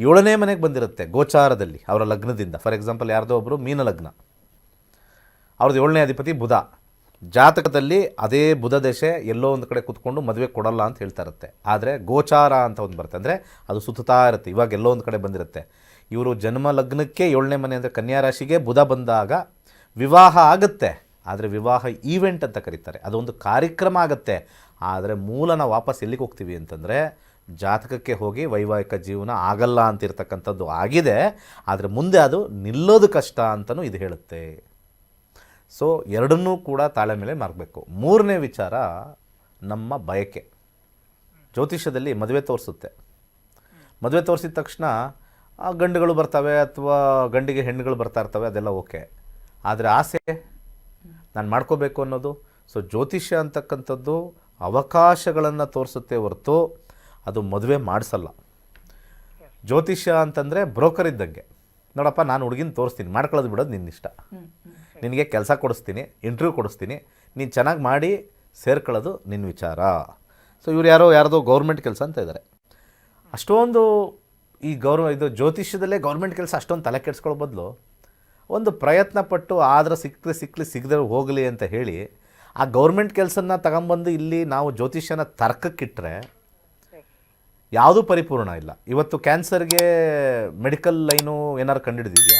7ನೇ ಮನೆಗೆ ಬಂದಿರುತ್ತೆ ಗೋಚಾರದಲ್ಲಿ ಅವರ ಲಗ್ನದಿಂದ. ಫಾರ್ ಎಕ್ಸಾಂಪಲ್ ಯಾರ್ದೋ ಒಬ್ಬರು ಮೀನ ಲಗ್ನ, ಅವ್ರದ್ದು 7ನೇ ಅಧಿಪತಿ ಬುಧ. ಜಾತಕದಲ್ಲಿ ಅದೇ ಬುಧ ದಶೆ ಎಲ್ಲೋ ಒಂದು ಕಡೆ ಕೂತ್ಕೊಂಡು ಮದುವೆ ಕೊಡಲ್ಲ ಅಂತ ಹೇಳ್ತಾ ಇರುತ್ತೆ. ಆದರೆ ಗೋಚಾರ ಅಂತ ಒಂದು ಬರುತ್ತೆ, ಅಂದರೆ ಅದು ಸುತ್ತಾ ಇರುತ್ತೆ. ಇವಾಗ ಎಲ್ಲೋ ಒಂದು ಕಡೆ ಬಂದಿರುತ್ತೆ. ಇವರು ಜನ್ಮ ಲಗ್ನಕ್ಕೆ 7ನೇ ಮನೆ ಅಂದರೆ ಕನ್ಯಾ ರಾಶಿಗೆ ಬುಧ ಬಂದಾಗ ವಿವಾಹ ಆಗುತ್ತೆ. ಆದರೆ ವಿವಾಹ ಈವೆಂಟ್ ಅಂತ ಕರೀತಾರೆ, ಅದೊಂದು ಕಾರ್ಯಕ್ರಮ ಆಗುತ್ತೆ. ಆದರೆ ಮೂಲ ನಾವು ವಾಪಸ್ ಎಲ್ಲಿಗೆ ಹೋಗ್ತೀವಿ ಅಂತಂದರೆ ಜಾತಕಕ್ಕೆ ಹೋಗಿ ವೈವಾಹಿಕ ಜೀವನ ಆಗಲ್ಲ ಅಂತಿರ್ತಕ್ಕಂಥದ್ದು ಆಗಿದೆ. ಆದರೆ ಮುಂದೆ ಅದು ನಿಲ್ಲೋದು ಕಷ್ಟ ಅಂತಲೂ ಇದು ಹೇಳುತ್ತೆ. ಸೊ ಎರಡನ್ನೂ ಕೂಡ ತಾಳೆ ಮೇಲೆ ಮಾರಬೇಕು. 3ನೇ ವಿಚಾರ ನಮ್ಮ ಬಯಕೆ. ಜ್ಯೋತಿಷ್ಯದಲ್ಲಿ ಮದುವೆ ತೋರಿಸುತ್ತೆ. ಮದುವೆ ತೋರಿಸಿದ ತಕ್ಷಣ ಗಂಡುಗಳು ಬರ್ತವೆ ಅಥವಾ ಗಂಡಿಗೆ ಹೆಣ್ಣುಗಳು ಬರ್ತಾ ಇರ್ತವೆ, ಅದೆಲ್ಲ ಓಕೆ. ಆದರೆ ಆಸೆ ನಾನು ಮಾಡ್ಕೋಬೇಕು ಅನ್ನೋದು, ಸೊ ಜ್ಯೋತಿಷ್ಯ ಅಂತಕ್ಕಂಥದ್ದು ಅವಕಾಶಗಳನ್ನು ತೋರಿಸುತ್ತೆ ಹೊರತು ಅದು ಮದುವೆ ಮಾಡಿಸಲ್ಲ. ಜ್ಯೋತಿಷ್ಯ ಅಂತಂದರೆ ಬ್ರೋಕರ್ ಇದ್ದಂಗೆ. ನೋಡಪ್ಪ, ನಾನು ಹುಡುಗಿನ ತೋರಿಸ್ತೀನಿ, ಮಾಡ್ಕೊಳ್ಳೋದು ಬಿಡೋದು ನಿನ್ನ ಇಷ್ಟ, ನಿನಗೆ ಕೆಲಸ ಕೊಡಿಸ್ತೀನಿ, ಇಂಟರ್ವ್ಯೂ ಕೊಡಿಸ್ತೀನಿ, ನೀನು ಚೆನ್ನಾಗಿ ಮಾಡಿ ಸೇರ್ಕೊಳ್ಳೋದು ನಿನ್ನ ವಿಚಾರ. ಸೊ ಇವ್ರು ಯಾರ್ದೋ ಗೌರ್ಮೆಂಟ್ ಕೆಲಸ ಅಂತ ಇದ್ದಾರೆ. ಅಷ್ಟೊಂದು ಈ ಇದು ಜ್ಯೋತಿಷ್ಯದಲ್ಲೇ ಗೌರ್ಮೆಂಟ್ ಕೆಲಸ ಅಷ್ಟೊಂದು ತಲೆ ಕೆಡಿಸ್ಕೊಳ್ಳೋ ಬದಲು ಒಂದು ಪ್ರಯತ್ನ ಪಟ್ಟು ಆದ್ರೆ ಸಿಗದೆ ಹೋಗಲಿ ಅಂತ ಹೇಳಿ ಆ ಗೌರ್ಮೆಂಟ್ ಕೆಲಸನ ತಗೊಂಬಂದು ಇಲ್ಲಿ ನಾವು ಜ್ಯೋತಿಷ್ಯನ ತರ್ಕಕ್ಕಿಟ್ಟರೆ ಯಾವುದೂ ಪರಿಪೂರ್ಣ ಇಲ್ಲ. ಇವತ್ತು ಕ್ಯಾನ್ಸರ್ಗೆ ಮೆಡಿಕಲ್ ಲೈನು ಏನಾರು ಕಂಡುಹಿಡಿದಿದೆಯಾ?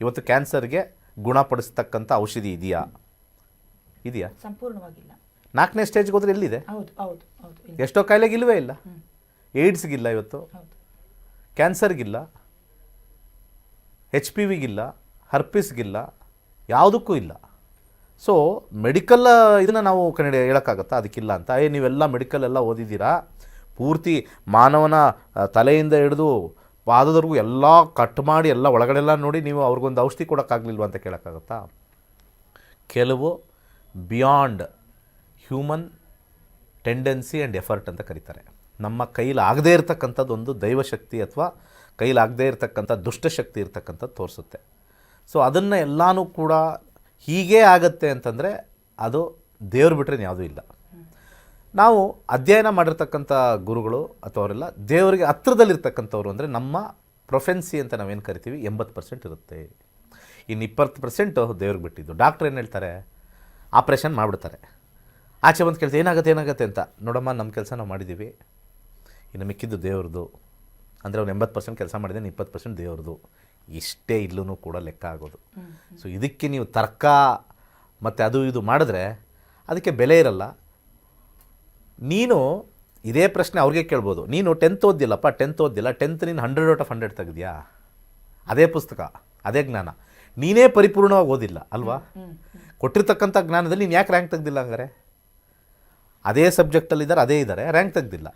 ಇವತ್ತು ಕ್ಯಾನ್ಸರ್ಗೆ ಗುಣಪಡಿಸ್ತಕ್ಕಂಥ ಔಷಧಿ ಇದೆಯಾ? ಸಂಪೂರ್ಣವಾಗಿಲ್ಲ. 4ನೇ ಸ್ಟೇಜ್ಗೆ ಹೋದ್ರೆ ಎಲ್ಲಿದೆ? ಎಷ್ಟೋ ಕಾಯಿಲೆಗೆ ಇಲ್ಲವೇ ಇಲ್ಲ. ಏಡ್ಸ್ಗಿಲ್ಲ, ಇವತ್ತು ಕ್ಯಾನ್ಸರ್ಗಿಲ್ಲ, HPVಗಿಲ್ಲ, ಹರ್ಪಿಸ್ಗಿಲ್ಲ, ಯಾವುದಕ್ಕೂ ಇಲ್ಲ. ಸೊ ಮೆಡಿಕಲ್ ಇದನ್ನು ನಾವು ಹೇಳೋಕ್ಕಾಗತ್ತಾ ಅದಕ್ಕಿಲ್ಲ ಅಂತ? ನೀವೆಲ್ಲ ಮೆಡಿಕಲ್ ಎಲ್ಲ ಓದಿದ್ದೀರಾ, ಪೂರ್ತಿ ಮಾನವನ ತಲೆಯಿಂದ ಹಿಡಿದು ಪಾದದವರೆಗೂ ಎಲ್ಲ ಕಟ್ ಮಾಡಿ ಎಲ್ಲ ಒಳಗಡೆಲ್ಲ ನೋಡಿ ನೀವು ಅವ್ರಿಗೊಂದು ಔಷಧಿ ಕೊಡೋಕ್ಕಾಗಲಿಲ್ವ ಅಂತ ಕೇಳೋಕ್ಕಾಗತ್ತಾ? ಕೆಲವು beyond human tendency and effort ಅಂತ ಕರೀತಾರೆ. ನಮ್ಮ ಕೈಲಾಗದೇ ಇರತಕ್ಕಂಥದ್ದು ಒಂದು ದೈವಶಕ್ತಿ ಅಥವಾ ಕೈಲಾಗದೇ ಇರತಕ್ಕಂಥ ದುಷ್ಟಶಕ್ತಿ ಇರ್ತಕ್ಕಂಥದ್ದು ತೋರಿಸುತ್ತೆ. ಸೊ ಅದನ್ನು ಎಲ್ಲನೂ ಕೂಡ ಹೀಗೇ ಆಗತ್ತೆ ಅಂತಂದರೆ ಅದು ದೇವ್ರು ಬಿಟ್ಟರೆ ಯಾವುದೂ ಇಲ್ಲ. ನಾವು ಅಧ್ಯಯನ ಮಾಡಿರ್ತಕ್ಕಂಥ ಗುರುಗಳು ಅಥವಾ ಅವರೆಲ್ಲ ದೇವರಿಗೆ ಹತ್ರದಲ್ಲಿರ್ತಕ್ಕಂಥವ್ರು ಅಂದರೆ ನಮ್ಮ ಪ್ರೊಫೆನ್ಸಿ ಅಂತ ನಾವೇನು ಕರಿತೀವಿ 80% ಇರುತ್ತೆ. ಇನ್ನು 20% ದೇವ್ರಿಗೆ ಬಿಟ್ಟಿದ್ದು. ಡಾಕ್ಟ್ರ್ ಏನು ಹೇಳ್ತಾರೆ? ಆಪ್ರೇಷನ್ ಮಾಡಿಬಿಡ್ತಾರೆ. ಆಚೆ ಬಂದು ಕೇಳ್ತಾರೆ ಏನಾಗುತ್ತೆ ಅಂತ. ನೋಡಮ್ಮ, ನಮ್ಮ ಕೆಲಸ ನಾವು ಮಾಡಿದ್ದೀವಿ, ಇನ್ನು ಮಿಕ್ಕಿದ್ದು ದೇವ್ರದ್ದು. ಅಂದರೆ ಅವ್ನು 80% ಕೆಲಸ ಮಾಡಿದ್ದಾನೆ, 20% ದೇವ್ರದ್ದು. ಇಷ್ಟೇ ಇಲ್ಲೂ ಕೂಡ ಲೆಕ್ಕ ಆಗೋದು. ಸೊ ಇದಕ್ಕೆ ನೀವು ತರ್ಕ ಮತ್ತು ಅದು ಇದು ಮಾಡಿದ್ರೆ ಅದಕ್ಕೆ ಬೆಲೆ ಇರಲ್ಲ. ನೀನು ಇದೇ ಪ್ರಶ್ನೆ ಅವ್ರಿಗೆ ಕೇಳ್ಬೋದು. ನೀನು 10th ಓದಿಲ್ಲಪ್ಪ, 10th ನೀನು 100/100 ತೆಗೆದ್ಯಾ? ಅದೇ ಪುಸ್ತಕ, ಅದೇ ಜ್ಞಾನ, ನೀನೇ ಪರಿಪೂರ್ಣವಾಗಿ ಓದಿಲ್ಲ ಅಲ್ವಾ? ಕೊಟ್ಟಿರ್ತಕ್ಕಂಥ ಜ್ಞಾನದಲ್ಲಿ ನೀನು ಯಾಕೆ ರ್ಯಾಂಕ್ ತೆಗೆದಿಲ್ಲ? ಹಂಗಾರೆ ಅದೇ ಸಬ್ಜೆಕ್ಟಲ್ಲಿದ್ದಾರೆ, ಅದೇ ಇದ್ದಾರೆ, ರ್ಯಾಂಕ್ ತೆಗೆದಿಲ್ಲ.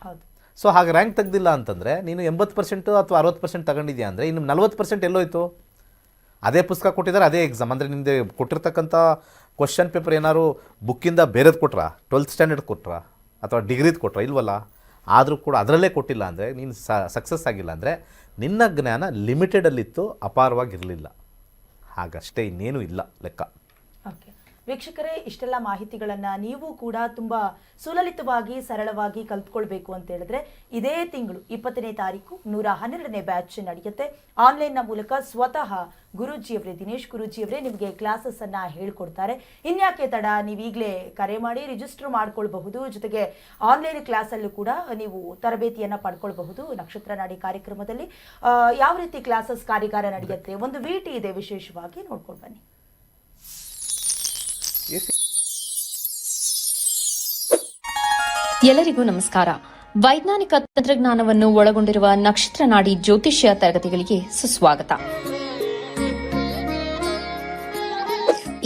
ಸೊ ಹಾಗೆ ರ್ಯಾಂಕ್ ತೆಗೆದಿಲ್ಲ ಅಂತಂದರೆ ನೀನು 80% ಅಥವಾ 60% ತಗೊಂಡಿದ್ಯಾ ಅಂದರೆ ಇನ್ನು 40% ಎಲ್ಲೋಯ್ತು? ಅದೇ ಪುಸ್ತಕ ಕೊಟ್ಟಿದ್ದಾರೆ, ಅದೇ ಎಕ್ಸಾಮ್. ಅಂದರೆ ನಿಮ್ಮದು ಕೊಟ್ಟಿರ್ತಕ್ಕಂಥ ಕ್ವಶನ್ ಪೇಪರ್ ಏನಾದ್ರು ಬುಕ್ಕಿಂದ ಬೇರೆದು ಕೊಟ್ರಾ? 12th ಸ್ಟ್ಯಾಂಡರ್ಡ್ ಕೊಟ್ರಾ ಅಥವಾ ಡಿಗ್ರಿದು ಕೊಟ್ರಾ? ಇಲ್ವಲ್ಲ. ಆದರೂ ಕೂಡ ಅದರಲ್ಲೇ ಕೊಟ್ಟಿಲ್ಲ ಅಂದರೆ ನೀನು ಸಕ್ಸಸ್ ಆಗಿಲ್ಲ ಅಂದರೆ ನಿನ್ನ ಜ್ಞಾನ ಲಿಮಿಟೆಡಲ್ಲಿತ್ತು, ಅಪಾರವಾಗಿರಲಿಲ್ಲ. ಹಾಗಷ್ಟೇ, ಇನ್ನೇನು ಇಲ್ಲ ಲೆಕ್ಕ. ಓಕೆ ವೀಕ್ಷಕರೇ, ಇಷ್ಟೆಲ್ಲ ಮಾಹಿತಿಗಳನ್ನು ನೀವು ಕೂಡ ತುಂಬ ಸುಲಲಿತವಾಗಿ ಸರಳವಾಗಿ ಕಲ್ತ್ಕೊಳ್ಬೇಕು ಅಂತ ಹೇಳಿದ್ರೆ ಇದೇ ತಿಂಗಳು 20ನೇ ತಾರೀಕು 112ನೇ ಬ್ಯಾಚ್ ನಡೆಯುತ್ತೆ. ಆನ್ಲೈನ್ನ ಮೂಲಕ ಸ್ವತಃ ಗುರೂಜಿಯವರೇ, ದಿನೇಶ್ ಗುರೂಜಿಯವರೇ ನಿಮಗೆ ಕ್ಲಾಸಸ್ಸನ್ನು ಹೇಳ್ಕೊಡ್ತಾರೆ. ಇನ್ಯಾಕೆ ತಡ, ನೀವು ಈಗಲೇ ಕರೆ ಮಾಡಿ ರಿಜಿಸ್ಟರ್ ಮಾಡ್ಕೊಳ್ಬಹುದು. ಜೊತೆಗೆ ಆನ್ಲೈನ್ ಕ್ಲಾಸಲ್ಲೂ ಕೂಡ ನೀವು ತರಬೇತಿಯನ್ನು ಪಡ್ಕೊಳ್ಬಹುದು. ನಕ್ಷತ್ರ ನಾಡಿ ಕಾರ್ಯಕ್ರಮದಲ್ಲಿ ಯಾವ ರೀತಿ ಕ್ಲಾಸಸ್ ಕಾರ್ಯಾಗಾರ ನಡೆಯುತ್ತೆ, ಒಂದು VT ಇದೆ, ವಿಶೇಷವಾಗಿ ನೋಡ್ಕೊಂಡು ಬನ್ನಿ. ಎಲ್ಲರಿಗೂ ನಮಸ್ಕಾರ. ವೈಜ್ಞಾನಿಕ ತಂತ್ರಜ್ಞಾನವನ್ನು ಒಳಗೊಂಡಿರುವ ನಕ್ಷತ್ರ ನಾಡಿ ಜ್ಯೋತಿಷ್ಯ ತರಗತಿಗಳಿಗೆ ಸುಸ್ವಾಗತ.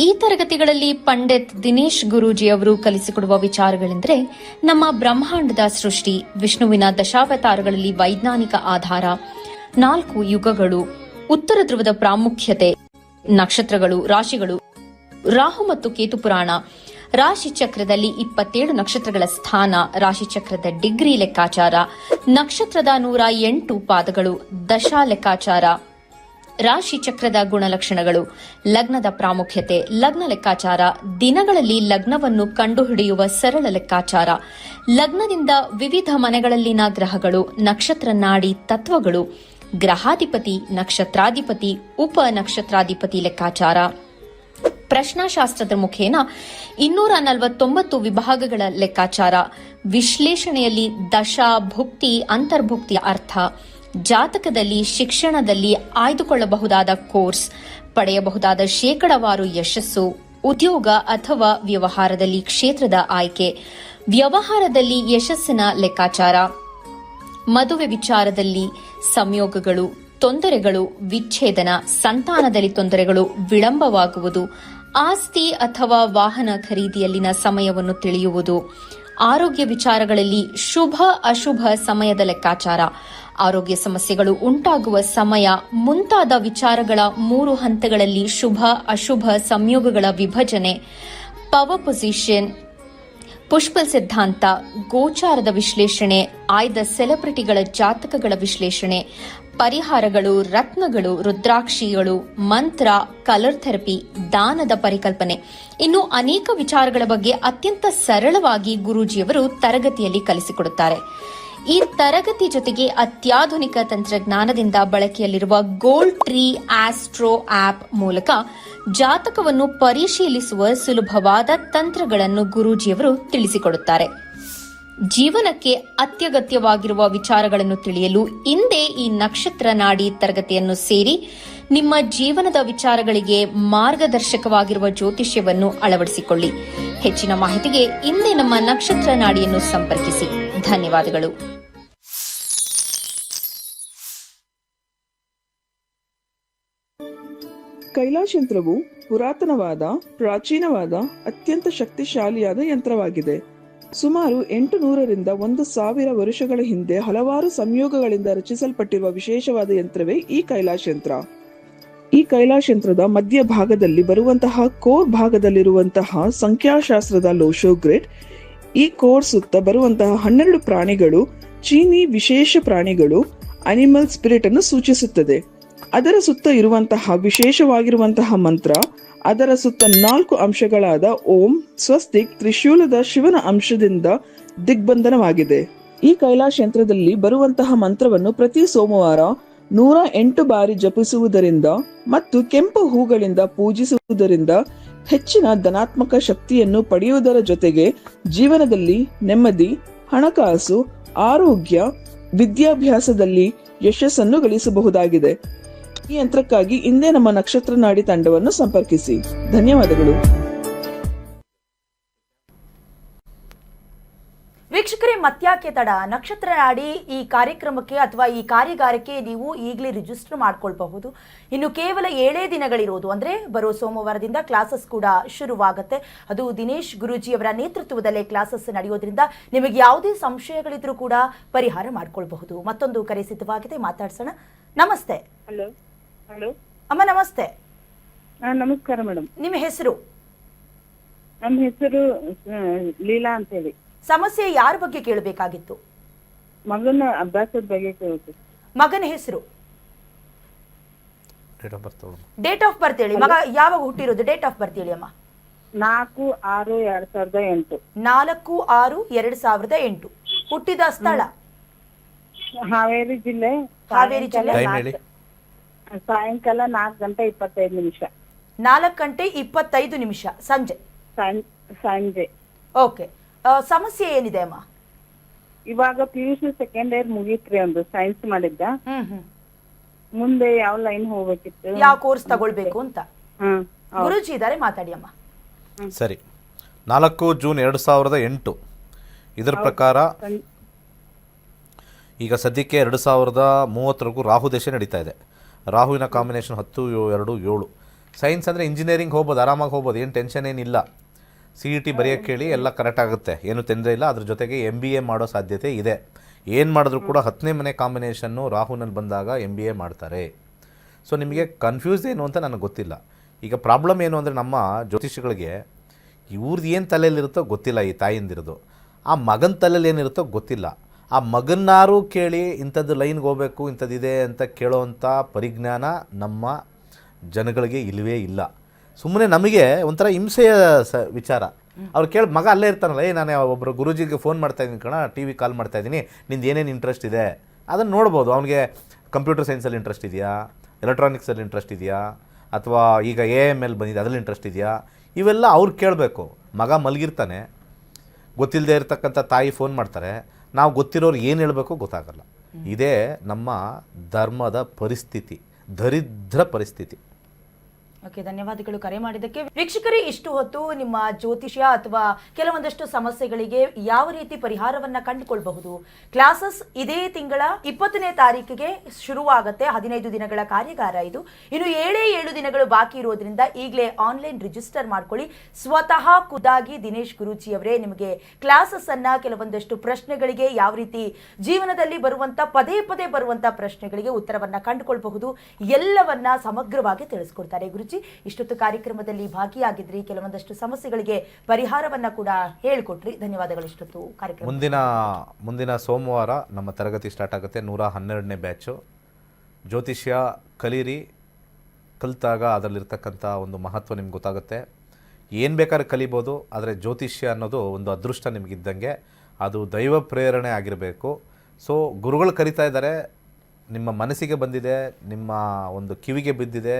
ಈ ತರಗತಿಗಳಲ್ಲಿ ಪಂಡಿತ್ ದಿನೇಶ್ ಗುರೂಜಿ ಅವರು ಕಲಿಸಿಕೊಡುವ ವಿಚಾರಗಳೆಂದರೆ ನಮ್ಮ ಬ್ರಹ್ಮಾಂಡದ ಸೃಷ್ಟಿ, ವಿಷ್ಣುವಿನ ದಶಾವತಾರಗಳಲ್ಲಿ ವೈಜ್ಞಾನಿಕ ಆಧಾರ, 4 ಯುಗಗಳು, ಉತ್ತರ ಧ್ರುವದ ಪ್ರಾಮುಖ್ಯತೆ, ನಕ್ಷತ್ರಗಳು, ರಾಶಿಗಳು, ರಾಹು ಮತ್ತು ಕೇತು ಪುರಾಣ, ರಾಶಿ ಚಕ್ರದಲ್ಲಿ 27 ನಕ್ಷತ್ರಗಳ ಸ್ಥಾನ, ರಾಶಿ ಚಕ್ರದ ಡಿಗ್ರಿ ಲೆಕ್ಕಾಚಾರ, ನಕ್ಷತ್ರದ 108 ಪಾದಗಳು, ದಶಾ ಲೆಕ್ಕಾಚಾರ, ರಾಶಿ ಚಕ್ರದ ಗುಣಲಕ್ಷಣಗಳು, ಲಗ್ನದ ಪ್ರಾಮುಖ್ಯತೆ, ಲಗ್ನ ಲೆಕ್ಕಾಚಾರ, ದಿನಗಳಲ್ಲಿ ಲಗ್ನವನ್ನು ಕಂಡುಹಿಡಿಯುವ ಸರಳ ಲೆಕ್ಕಾಚಾರ, ಲಗ್ನದಿಂದ ವಿವಿಧ ಮನೆಗಳಲ್ಲಿನ ಗ್ರಹಗಳು, ನಕ್ಷತ್ರ ನಾಡಿ ತತ್ವಗಳು, ಗ್ರಹಾಧಿಪತಿ, ನಕ್ಷತ್ರಾಧಿಪತಿ, ಉಪ ನಕ್ಷತ್ರಾಧಿಪತಿ ಲೆಕ್ಕಾಚಾರ, ಪ್ರಶ್ನಾಶಾಸ್ತ್ರದ ಮುಖೇನ 249 ವಿಭಾಗಗಳ ಲೆಕ್ಕಾಚಾರ, ವಿಶ್ಲೇಷಣೆಯಲ್ಲಿ ದಶಾ, ಭುಕ್ತಿ, ಅಂತರ್ಭುಕ್ತಿಯ ಅರ್ಥ, ಜಾತಕದಲ್ಲಿ, ಶಿಕ್ಷಣದಲ್ಲಿ ಆಯ್ದುಕೊಳ್ಳಬಹುದಾದ ಕೋರ್ಸ್, ಪಡೆಯಬಹುದಾದ ಶೇಕಡವಾರು ಯಶಸ್ಸು, ಉದ್ಯೋಗ ಅಥವಾ ವ್ಯವಹಾರದಲ್ಲಿ ಕ್ಷೇತ್ರದ ಆಯ್ಕೆ, ವ್ಯವಹಾರದಲ್ಲಿ ಯಶಸ್ಸಿನ ಲೆಕ್ಕಾಚಾರ, ಮದುವೆ ವಿಚಾರದಲ್ಲಿ ಸಂಯೋಗಗಳು, ತೊಂದರೆಗಳು, ವಿಚ್ಛೇದನ, ಸಂತಾನದಲ್ಲಿ ತೊಂದರೆಗಳು, ವಿಳಂಬವಾಗುವುದು, ಆಸ್ತಿ ಅಥವಾ ವಾಹನ ಖರೀದಿಯಲ್ಲಿನ ಸಮಯವನ್ನು ತಿಳಿಯುವುದು, ಆರೋಗ್ಯ ವಿಚಾರಗಳಲ್ಲಿ ಶುಭ ಅಶುಭ ಸಮಯದ ಲೆಕ್ಕಾಚಾರ, ಆರೋಗ್ಯ ಸಮಸ್ಯೆಗಳು ಉಂಟಾಗುವ ಸಮಯ ಮುಂತಾದ ವಿಚಾರಗಳ 3 ಹಂತಗಳಲ್ಲಿ ಶುಭ ಅಶುಭ ಸಂಯೋಗಗಳ ವಿಭಜನೆ, ಪವರ್ ಪೊಸಿಷನ್, ಪುಷ್ಪಲ್ ಸಿದ್ಧಾಂತ, ಗೋಚಾರದ ವಿಶ್ಲೇಷಣೆ, ಆಯ್ದ ಸೆಲೆಬ್ರಿಟಿಗಳ ಜಾತಕಗಳ ವಿಶ್ಲೇಷಣೆ, ಪರಿಹಾರಗಳು, ರತ್ನಗಳು, ರುದ್ರಾಕ್ಷಿಗಳು, ಮಂತ್ರ, ಕಲರ್ ಥೆರಪಿ, ದಾನದ ಪರಿಕಲ್ಪನೆ, ಇನ್ನು ಅನೇಕ ವಿಚಾರಗಳ ಬಗ್ಗೆ ಅತ್ಯಂತ ಸರಳವಾಗಿ ಗುರೂಜಿಯವರು ತರಗತಿಯಲ್ಲಿ ಕಲಿಸಿಕೊಡುತ್ತಾರೆ. ಈ ತರಗತಿ ಜೊತೆಗೆ ಅತ್ಯಾಧುನಿಕ ತಂತ್ರಜ್ಞಾನದಿಂದ ಬಳಕೆಯಲ್ಲಿರುವ ಗೋಲ್ಡ್ ಟ್ರೀ ಆಸ್ಟ್ರೋ ಆಪ್ ಮೂಲಕ ಜಾತಕವನ್ನು ಪರಿಶೀಲಿಸುವ ಸುಲಭವಾದ ತಂತ್ರಗಳನ್ನು ಗುರೂಜಿಯವರು ತಿಳಿಸಿಕೊಡುತ್ತಾರೆ. ಜೀವನಕ್ಕೆ ಅತ್ಯಗತ್ಯವಾಗಿರುವ ವಿಚಾರಗಳನ್ನು ತಿಳಿಯಲು ಇಂದೇ ಈ ನಕ್ಷತ್ರ ನಾಡಿ ತರಗತಿಯನ್ನು ಸೇರಿ ನಿಮ್ಮ ಜೀವನದ ವಿಚಾರಗಳಿಗೆ ಮಾರ್ಗದರ್ಶಕವಾಗಿರುವ ಜ್ಯೋತಿಷ್ಯವನ್ನು ಅಳವಡಿಸಿಕೊಳ್ಳಿ. ಹೆಚ್ಚಿನ ಮಾಹಿತಿಗೆ ಇಂದೇ ನಮ್ಮ ನಕ್ಷತ್ರ ನಾಡಿಯನ್ನು ಸಂಪರ್ಕಿಸಿ. ಧನ್ಯವಾದಗಳು. ಕೈಲಾಶ್ ಯಂತ್ರವು ಪುರಾತನವಾದ, ಪ್ರಾಚೀನವಾದ, ಅತ್ಯಂತ ಶಕ್ತಿಶಾಲಿಯಾದ ಯಂತ್ರವಾಗಿದೆ. ಸುಮಾರು 800ರಿಂದ 1000 ವರ್ಷಗಳ ಹಿಂದೆ ಹಲವಾರು ಸಂಯೋಗಗಳಿಂದ ರಚಿಸಲ್ಪಟ್ಟಿರುವ ವಿಶೇಷವಾದ ಯಂತ್ರವೇ ಈ ಕೈಲಾಶ್ ಯಂತ್ರ. ಈ ಕೈಲಾಶ್ ಯಂತ್ರದ ಮಧ್ಯ ಭಾಗದಲ್ಲಿ ಬರುವಂತಹ ಕೋರ್ ಭಾಗದಲ್ಲಿರುವಂತಹ ಸಂಖ್ಯಾಶಾಸ್ತ್ರದ ಲೋಶೋ ಗ್ರಿಡ್, ಈ ಕೋರ್ ಸುತ್ತ ಬರುವಂತಹ 12 ಪ್ರಾಣಿಗಳು ಚೀನಿ ವಿಶೇಷ ಪ್ರಾಣಿಗಳು, ಅನಿಮಲ್ ಸ್ಪಿರಿಟ್ ಅನ್ನು ಸೂಚಿಸುತ್ತದೆ. ಅದರ ಸುತ್ತ ಇರುವಂತಹ ವಿಶೇಷವಾಗಿರುವಂತಹ ಮಂತ್ರ, ಅದರ ಸುತ್ತ 4 ಅಂಶಗಳಾದ ಓಂ, ಸ್ವಸ್ತಿಕ್, ತ್ರಿಶೂಲದ ಶಿವನ ಅಂಶದಿಂದ ದಿಗ್ಬಂಧನವಾಗಿದೆ. ಈ ಕೈಲಾಶ್ ಯಂತ್ರದಲ್ಲಿ ಬರುವಂತಹ ಮಂತ್ರವನ್ನು ಪ್ರತಿ ಸೋಮವಾರ 108 ಬಾರಿ ಜಪಿಸುವುದರಿಂದ ಮತ್ತು ಕೆಂಪು ಹೂಗಳಿಂದ ಪೂಜಿಸುವುದರಿಂದ ಹೆಚ್ಚಿನ ಧನಾತ್ಮಕ ಶಕ್ತಿಯನ್ನು ಪಡೆಯುವುದರ ಜೊತೆಗೆ ಜೀವನದಲ್ಲಿ ನೆಮ್ಮದಿ, ಹಣಕಾಸು, ಆರೋಗ್ಯ, ವಿದ್ಯಾಭ್ಯಾಸದಲ್ಲಿ ಯಶಸ್ಸನ್ನು ಗಳಿಸಬಹುದಾಗಿದೆ. ಈ ಯಂತ್ರಕ್ಕಾಗಿ ಇಂದೇ ನಮ್ಮ ನಕ್ಷತ್ರ ನಾಡಿ ತಂಡವನ್ನು ಸಂಪರ್ಕಿಸಿ. ಧನ್ಯವಾದಗಳು. ವೀಕ್ಷಕರೇ, ಮತ್ಯಾಕೆ ತಡ? ನಕ್ಷತ್ರ ನಾಡಿ ಈ ಕಾರ್ಯಕ್ರಮಕ್ಕೆ ಅಥವಾ ಈ ಕಾರ್ಯಾಗಾರಕ್ಕೆ ನೀವು ಈಗಲೇ ರಿಜಿಸ್ಟರ್ ಮಾಡ್ಕೊಳ್ಬಹುದು. ಇನ್ನು ಕೇವಲ 7 ದಿನಗಳಿರೋದು, ಅಂದರೆ ಬರೋ ಸೋಮವಾರದಿಂದ ಕ್ಲಾಸಸ್ ಕೂಡ ಶುರುವಾಗುತ್ತೆ. ಅದು ದಿನೇಶ್ ಗುರೂಜಿ ಅವರ ನೇತೃತ್ವದಲ್ಲೇ ಕ್ಲಾಸಸ್ ನಡೆಯೋದ್ರಿಂದ ನಿಮಗೆ ಯಾವುದೇ ಸಂಶಯಗಳಿದ್ರೂ ಕೂಡ ಪರಿಹಾರ ಮಾಡ್ಕೊಳ್ಬಹುದು. ಮತ್ತೊಂದು ಕರೆ ಸಿದ್ಧವಾಗಿದೆ, ಮಾತಾಡ್ಸೋಣ. ನಮಸ್ತೆ. ಹಲೋ ಹಲೋ ಅಮ್ಮ ನಮಸ್ತೆ. ನಮಸ್ಕಾರ ಮೇಡಮ್. ನಿಮ್ಮ ಹೆಸರು? ನಮ್ಮ ಹೆಸರು ಲೀಲಾ ಅಂತ ಹೇಳಿ. ಸಮಸ್ಯೆ ಯಾರ ಬಗ್ಗೆ ಕೇಳಬೇಕಾಗಿತ್ತು? ಮಗನ ಅಭ್ಯಾಸದ ಬಗ್ಗೆ ಕೇಳ್ತೀವಿ. ಮಗನ ಹೆಸರು? ಡೇಟ್ ಆಫ್ ಬರ್ತ್ ಹೇಳಿ. ಮಗ ಯಾವಾಗ ಹುಟ್ಟಿರೋದು? ಡೇಟ್ ಆಫ್ ಬರ್ತ್ ಹೇಳಿ ಅಮ್ಮ. 4/6/2008. 4/6/2008. ಹುಟ್ಟಿದ ಸ್ಥಳ? ಹಾವೇರಿ ಜಿಲ್ಲೆ. ಹಾವೇರಿ ಜಿಲ್ಲೆ. ಸಾಯಂಕಾಲ 4:25. 4:25 ಸಂಜೆ. ಸಂಜೆ. ಓಕೆ. ಸಮಸ್ಯೆ ಏನಿದೆ ಅಮ್ಮ? ಇವಾಗ PUC ಸೆಕೆಂಡ್ ಇಯರ್ ಮುಗೀತ್ರಿ. ಒಂದು ಸೈನ್ಸ್ ಮಾಡಿದ್ದ. ಮುಂದೆ ಯಾವ ಲೈನ್ ಹೋಗ್ಬೇಕಿತ್ತು, ಯಾವ ಕೋರ್ಸ್ ತಗೊಳ್ಬೇಕು ಅಂತ ಗುರುಜಿ ಇದ್ದಾರೆ, ಮಾತಾಡಿ ಅಮ್ಮ. ಸರಿ. 4 ಜೂನ್ 2008. ಇದರ ಪ್ರಕಾರ ಈಗ ಸದ್ಯಕ್ಕೆ 2030 ರಾಹು ದಶೆ ನಡೀತಾ ಇದೆ. ರಾಹುವಿನ ಕಾಂಬಿನೇಷನ್ 10-2-7. ಸೈನ್ಸ್ ಅಂದರೆ ಇಂಜಿನಿಯರಿಂಗ್ ಹೋಗ್ಬೋದು, ಆರಾಮಾಗಿ ಹೋಗ್ಬೋದು, ಏನು ಟೆನ್ಷನ್ ಏನಿಲ್ಲ. CET ಬರೆಯೋಕ್ಕೆ ಕೇಳಿ ಎಲ್ಲ ಕರೆಕ್ಟ್ ಆಗುತ್ತೆ, ಏನು ತೊಂದರೆ ಇಲ್ಲ. ಅದ್ರ ಜೊತೆಗೆ MBA ಮಾಡೋ ಸಾಧ್ಯತೆ ಇದೆ. ಏನು ಮಾಡಿದ್ರು ಕೂಡ 10ನೇ ಮನೆ ಕಾಂಬಿನೇಷನ್ನು ರಾಹುನಲ್ಲಿ ಬಂದಾಗ MBA ಮಾಡ್ತಾರೆ. ಸೊ ನಿಮಗೆ ಕನ್ಫ್ಯೂಸ್ ಏನು ಅಂತ ನನಗೆ ಗೊತ್ತಿಲ್ಲ. ಈಗ ಪ್ರಾಬ್ಲಮ್ ಏನು ಅಂದರೆ ನಮ್ಮ ಜ್ಯೋತಿಷಿಗಳಿಗೆ ಇವ್ರದ್ದು ಏನು ತಲೆಯಲ್ಲಿರುತ್ತೋ ಗೊತ್ತಿಲ್ಲ, ಈ ತಾಯಿಂದಿರೋದು. ಆ ಮಗನ ತಲೆಯಲ್ಲಿ ಏನಿರುತ್ತೋ ಗೊತ್ತಿಲ್ಲ. ಆ ಮಗನ್ನಾರು ಕೇಳಿ ಇಂಥದ್ದು ಲೈನ್ಗೆ ಹೋಗಬೇಕು, ಇಂಥದ್ದಿದೆ ಅಂತ ಕೇಳೋವಂಥ ಪರಿಜ್ಞಾನ ನಮ್ಮ ಜನಗಳಿಗೆ ಇಲ್ಲವೇ ಇಲ್ಲ. ಸುಮ್ಮನೆ ನಮಗೆ ಒಂಥರ ಹಿಂಸೆಯ ವಿಚಾರ. ಅವ್ರು ಕೇಳಿ ಮಗ ಅಲ್ಲೇ ಇರ್ತಾನಲ್ಲ, ನಾನು ಒಬ್ಬರು ಗುರೂಜಿಗೆ ಫೋನ್ ಮಾಡ್ತಾಯಿದ್ದೀನಿ ಕಣ, TV ಕಾಲ್ ಮಾಡ್ತಾಯಿದ್ದೀನಿ, ನಿಂದು ಏನೇನು ಇಂಟ್ರೆಸ್ಟ್ ಇದೆ ಅದನ್ನು ನೋಡ್ಬೋದು. ಅವನಿಗೆ ಕಂಪ್ಯೂಟರ್ ಸೈನ್ಸಲ್ಲಿ ಇಂಟ್ರೆಸ್ಟ್ ಇದೆಯಾ, ಎಲೆಕ್ಟ್ರಾನಿಕ್ಸಲ್ಲಿ ಇಂಟ್ರೆಸ್ಟ್ ಇದೆಯಾ, ಅಥವಾ ಈಗ AML ಬಂದಿದೆ ಅದರಲ್ಲಿ ಇಂಟ್ರೆಸ್ಟ್ ಇದೆಯಾ, ಇವೆಲ್ಲ ಅವ್ರು ಕೇಳಬೇಕು. ಮಗ ಮಲಗಿರ್ತಾನೆ, ಗೊತ್ತಿಲ್ಲದೆ ಇರತಕ್ಕಂಥ ತಾಯಿ ಫೋನ್ ಮಾಡ್ತಾರೆ, ನಾವು ಗೊತ್ತಿರೋರು ಏನು ಹೇಳಬೇಕು ಗೊತ್ತಾಗಲ್ಲ. ಇದೇ ನಮ್ಮ ಧರ್ಮದ ಪರಿಸ್ಥಿತಿ, ದರಿದ್ರ ಪರಿಸ್ಥಿತಿ. ಓಕೆ, ಧನ್ಯವಾದಗಳು ಕರೆ ಮಾಡಿದ್ದಕ್ಕೆ. ವೀಕ್ಷಕರೇ, ಇಷ್ಟು ಹೊತ್ತು ನಿಮ್ಮ ಜ್ಯೋತಿಷ್ಯ ಅಥವಾ ಕೆಲವೊಂದಷ್ಟು ಸಮಸ್ಯೆಗಳಿಗೆ ಯಾವ ರೀತಿ ಪರಿಹಾರವನ್ನ ಕಂಡುಕೊಳ್ಬಹುದು. ಕ್ಲಾಸಸ್ ಇದೇ ತಿಂಗಳ 20ನೇ ತಾರೀಕಿಗೆ ಶುರುವಾಗುತ್ತೆ. 15 ದಿನಗಳ ಕಾರ್ಯಾಗಾರ ಇದು. ಇನ್ನು 7 ದಿನಗಳು ಬಾಕಿ ಇರೋದ್ರಿಂದ ಈಗಲೇ ಆನ್ಲೈನ್ ರಿಜಿಸ್ಟರ್ ಮಾಡ್ಕೊಳ್ಳಿ. ಸ್ವತಃ ಖುದ್ದಾಗಿ ದಿನೇಶ್ ಗುರೂಜಿ ಅವರೇ ನಿಮಗೆ ಕ್ಲಾಸಸ್ ಅನ್ನ ಕೆಲವೊಂದಷ್ಟು ಪ್ರಶ್ನೆಗಳಿಗೆ, ಯಾವ ರೀತಿ ಜೀವನದಲ್ಲಿ ಬರುವಂತ ಪದೇ ಪದೇ ಬರುವಂತ ಪ್ರಶ್ನೆಗಳಿಗೆ ಉತ್ತರವನ್ನ ಕಂಡುಕೊಳ್ಬಹುದು, ಎಲ್ಲವನ್ನ ಸಮಗ್ರವಾಗಿ ತಿಳಿಸ್ಕೊಡ್ತಾರೆ. ಗುರುಜಿ ಗುರೂಜಿ. ಇಷ್ಟೊತ್ತು ಕಾರ್ಯಕ್ರಮದಲ್ಲಿ ಭಾಗಿಯಾಗಿದ್ರಿ, ಕೆಲವೊಂದಷ್ಟು ಸಮಸ್ಯೆಗಳಿಗೆ ಪರಿಹಾರವನ್ನ ಕೂಡ ಹೇಳಿಕೊಟ್ರಿ. ಧನ್ಯವಾದಗಳು. ಇಷ್ಟೊತ್ತು ಕಾರ್ಯಕ್ರಮ ಮುಂದಿನ ಸೋಮವಾರ ನಮ್ಮ ತರಗತಿ ಸ್ಟಾರ್ಟ್ ಆಗುತ್ತೆ. 112ನೇ ಬ್ಯಾಚು. ಜ್ಯೋತಿಷ್ಯ ಕಲೀರಿ. ಕಲಿತಾಗ ಅದರಲ್ಲಿರ್ತಕ್ಕಂಥ ಒಂದು ಮಹತ್ವ ನಿಮ್ಗೆ ಗೊತ್ತಾಗುತ್ತೆ. ಏನು ಬೇಕಾದ್ರೆ ಕಲಿಬೋದು, ಆದರೆ ಜ್ಯೋತಿಷ್ಯ ಅನ್ನೋದು ಒಂದು ಅದೃಷ್ಟ ನಿಮಗಿದ್ದಂಗೆ, ಅದು ದೈವ ಪ್ರೇರಣೆ ಆಗಿರಬೇಕು. ಸೊ ಗುರುಗಳು ಕರಿತಾ ಇದ್ದಾರೆ, ನಿಮ್ಮ ಮನಸ್ಸಿಗೆ ಬಂದಿದೆ, ನಿಮ್ಮ ಒಂದು ಕಿವಿಗೆ ಬಿದ್ದಿದೆ,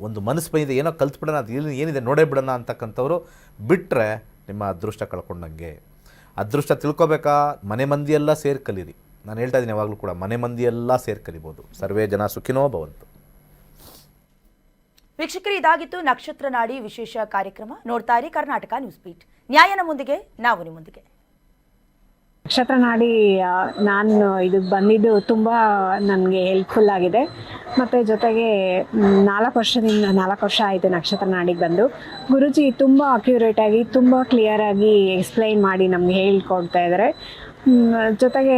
ಒಂದು ಮನಸ್ಸು ಬಂದಿದೆ, ಏನೋ ಕಲ್ತ್ಬಿಡೋಣ, ಅದು ಏನಿದೆ ನೋಡೇ ಬಿಡೋಣ ಅಂತಕ್ಕಂಥವ್ರು ಬಿಟ್ಟರೆ ನಿಮ್ಮ ಅದೃಷ್ಟ ಕಳ್ಕೊಂಡಂಗೆ. ಅದೃಷ್ಟ ತಿಳ್ಕೊಬೇಕಾ, ಮನೆ ಮಂದಿಯೆಲ್ಲ ಸೇರಿ ಕಲೀರಿ. ನಾನು ಹೇಳ್ತಾ ಇದ್ದೀನಿ ಯಾವಾಗಲೂ ಕೂಡ, ಮನೆ ಮಂದಿಯೆಲ್ಲ ಸೇರಿ ಕಲಿಬೋದು. ಸರ್ವೇ ಜನ ಸುಖಿನೋ ಭವಂತು. ವೀಕ್ಷಕರು, ಇದಾಗಿತ್ತು ನಕ್ಷತ್ರ ನಾಡಿ ವಿಶೇಷ ಕಾರ್ಯಕ್ರಮ. ನೋಡ್ತಾ ಇರಿ ಕರ್ನಾಟಕ ನ್ಯೂಸ್ ಬೀಟ್. ನ್ಯಾಯನ ಮುಂದಿಗೆ, ನಾವು ನಿಮ್ಮೊಂದಿಗೆ. ನಕ್ಷತ್ರ ನಾಡಿ ನಾನು ಇದಕ್ಕೆ ಬಂದಿದ್ದು ತುಂಬ ನನಗೆ ಹೆಲ್ಪ್ಫುಲ್ ಆಗಿದೆ. ಮತ್ತು ಜೊತೆಗೆ 4 ವರ್ಷ ಆಯಿತು ನಕ್ಷತ್ರ ನಾಡಿಗೆ ಬಂದು. ಗುರೂಜಿ ತುಂಬ ಅಕ್ಯುರೇಟಾಗಿ, ತುಂಬ ಕ್ಲಿಯರಾಗಿ ಎಕ್ಸ್ಪ್ಲೈನ್ ಮಾಡಿ ನಮಗೆ ಹೇಳ್ಕೊಡ್ತಾ ಇದ್ದಾರೆ. ಜೊತೆಗೆ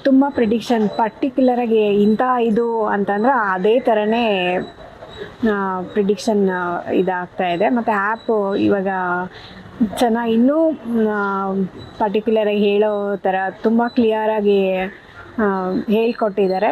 ತುಂಬ ಪ್ರಿಡಿಕ್ಷನ್ ಪರ್ಟಿಕ್ಯುಲರಾಗಿ ಇಂಥ ಇದು ಅಂತಂದ್ರೆ ಅದೇ ಥರನೇ ಪ್ರಿಡಿಕ್ಷನ್ ಇದಾಗ್ತಾ ಇದೆ. ಮತ್ತು ಆ್ಯಪು ಇವಾಗ ಚೆನ್ನಾಗಿ ಇನ್ನೂ ಪರ್ಟಿಕ್ಯುಲರಾಗಿ ಹೇಳೋ ಥರ ತುಂಬ ಕ್ಲಿಯರಾಗಿ ಹೇಳ್ಕೊಟ್ಟಿದ್ದಾರೆ.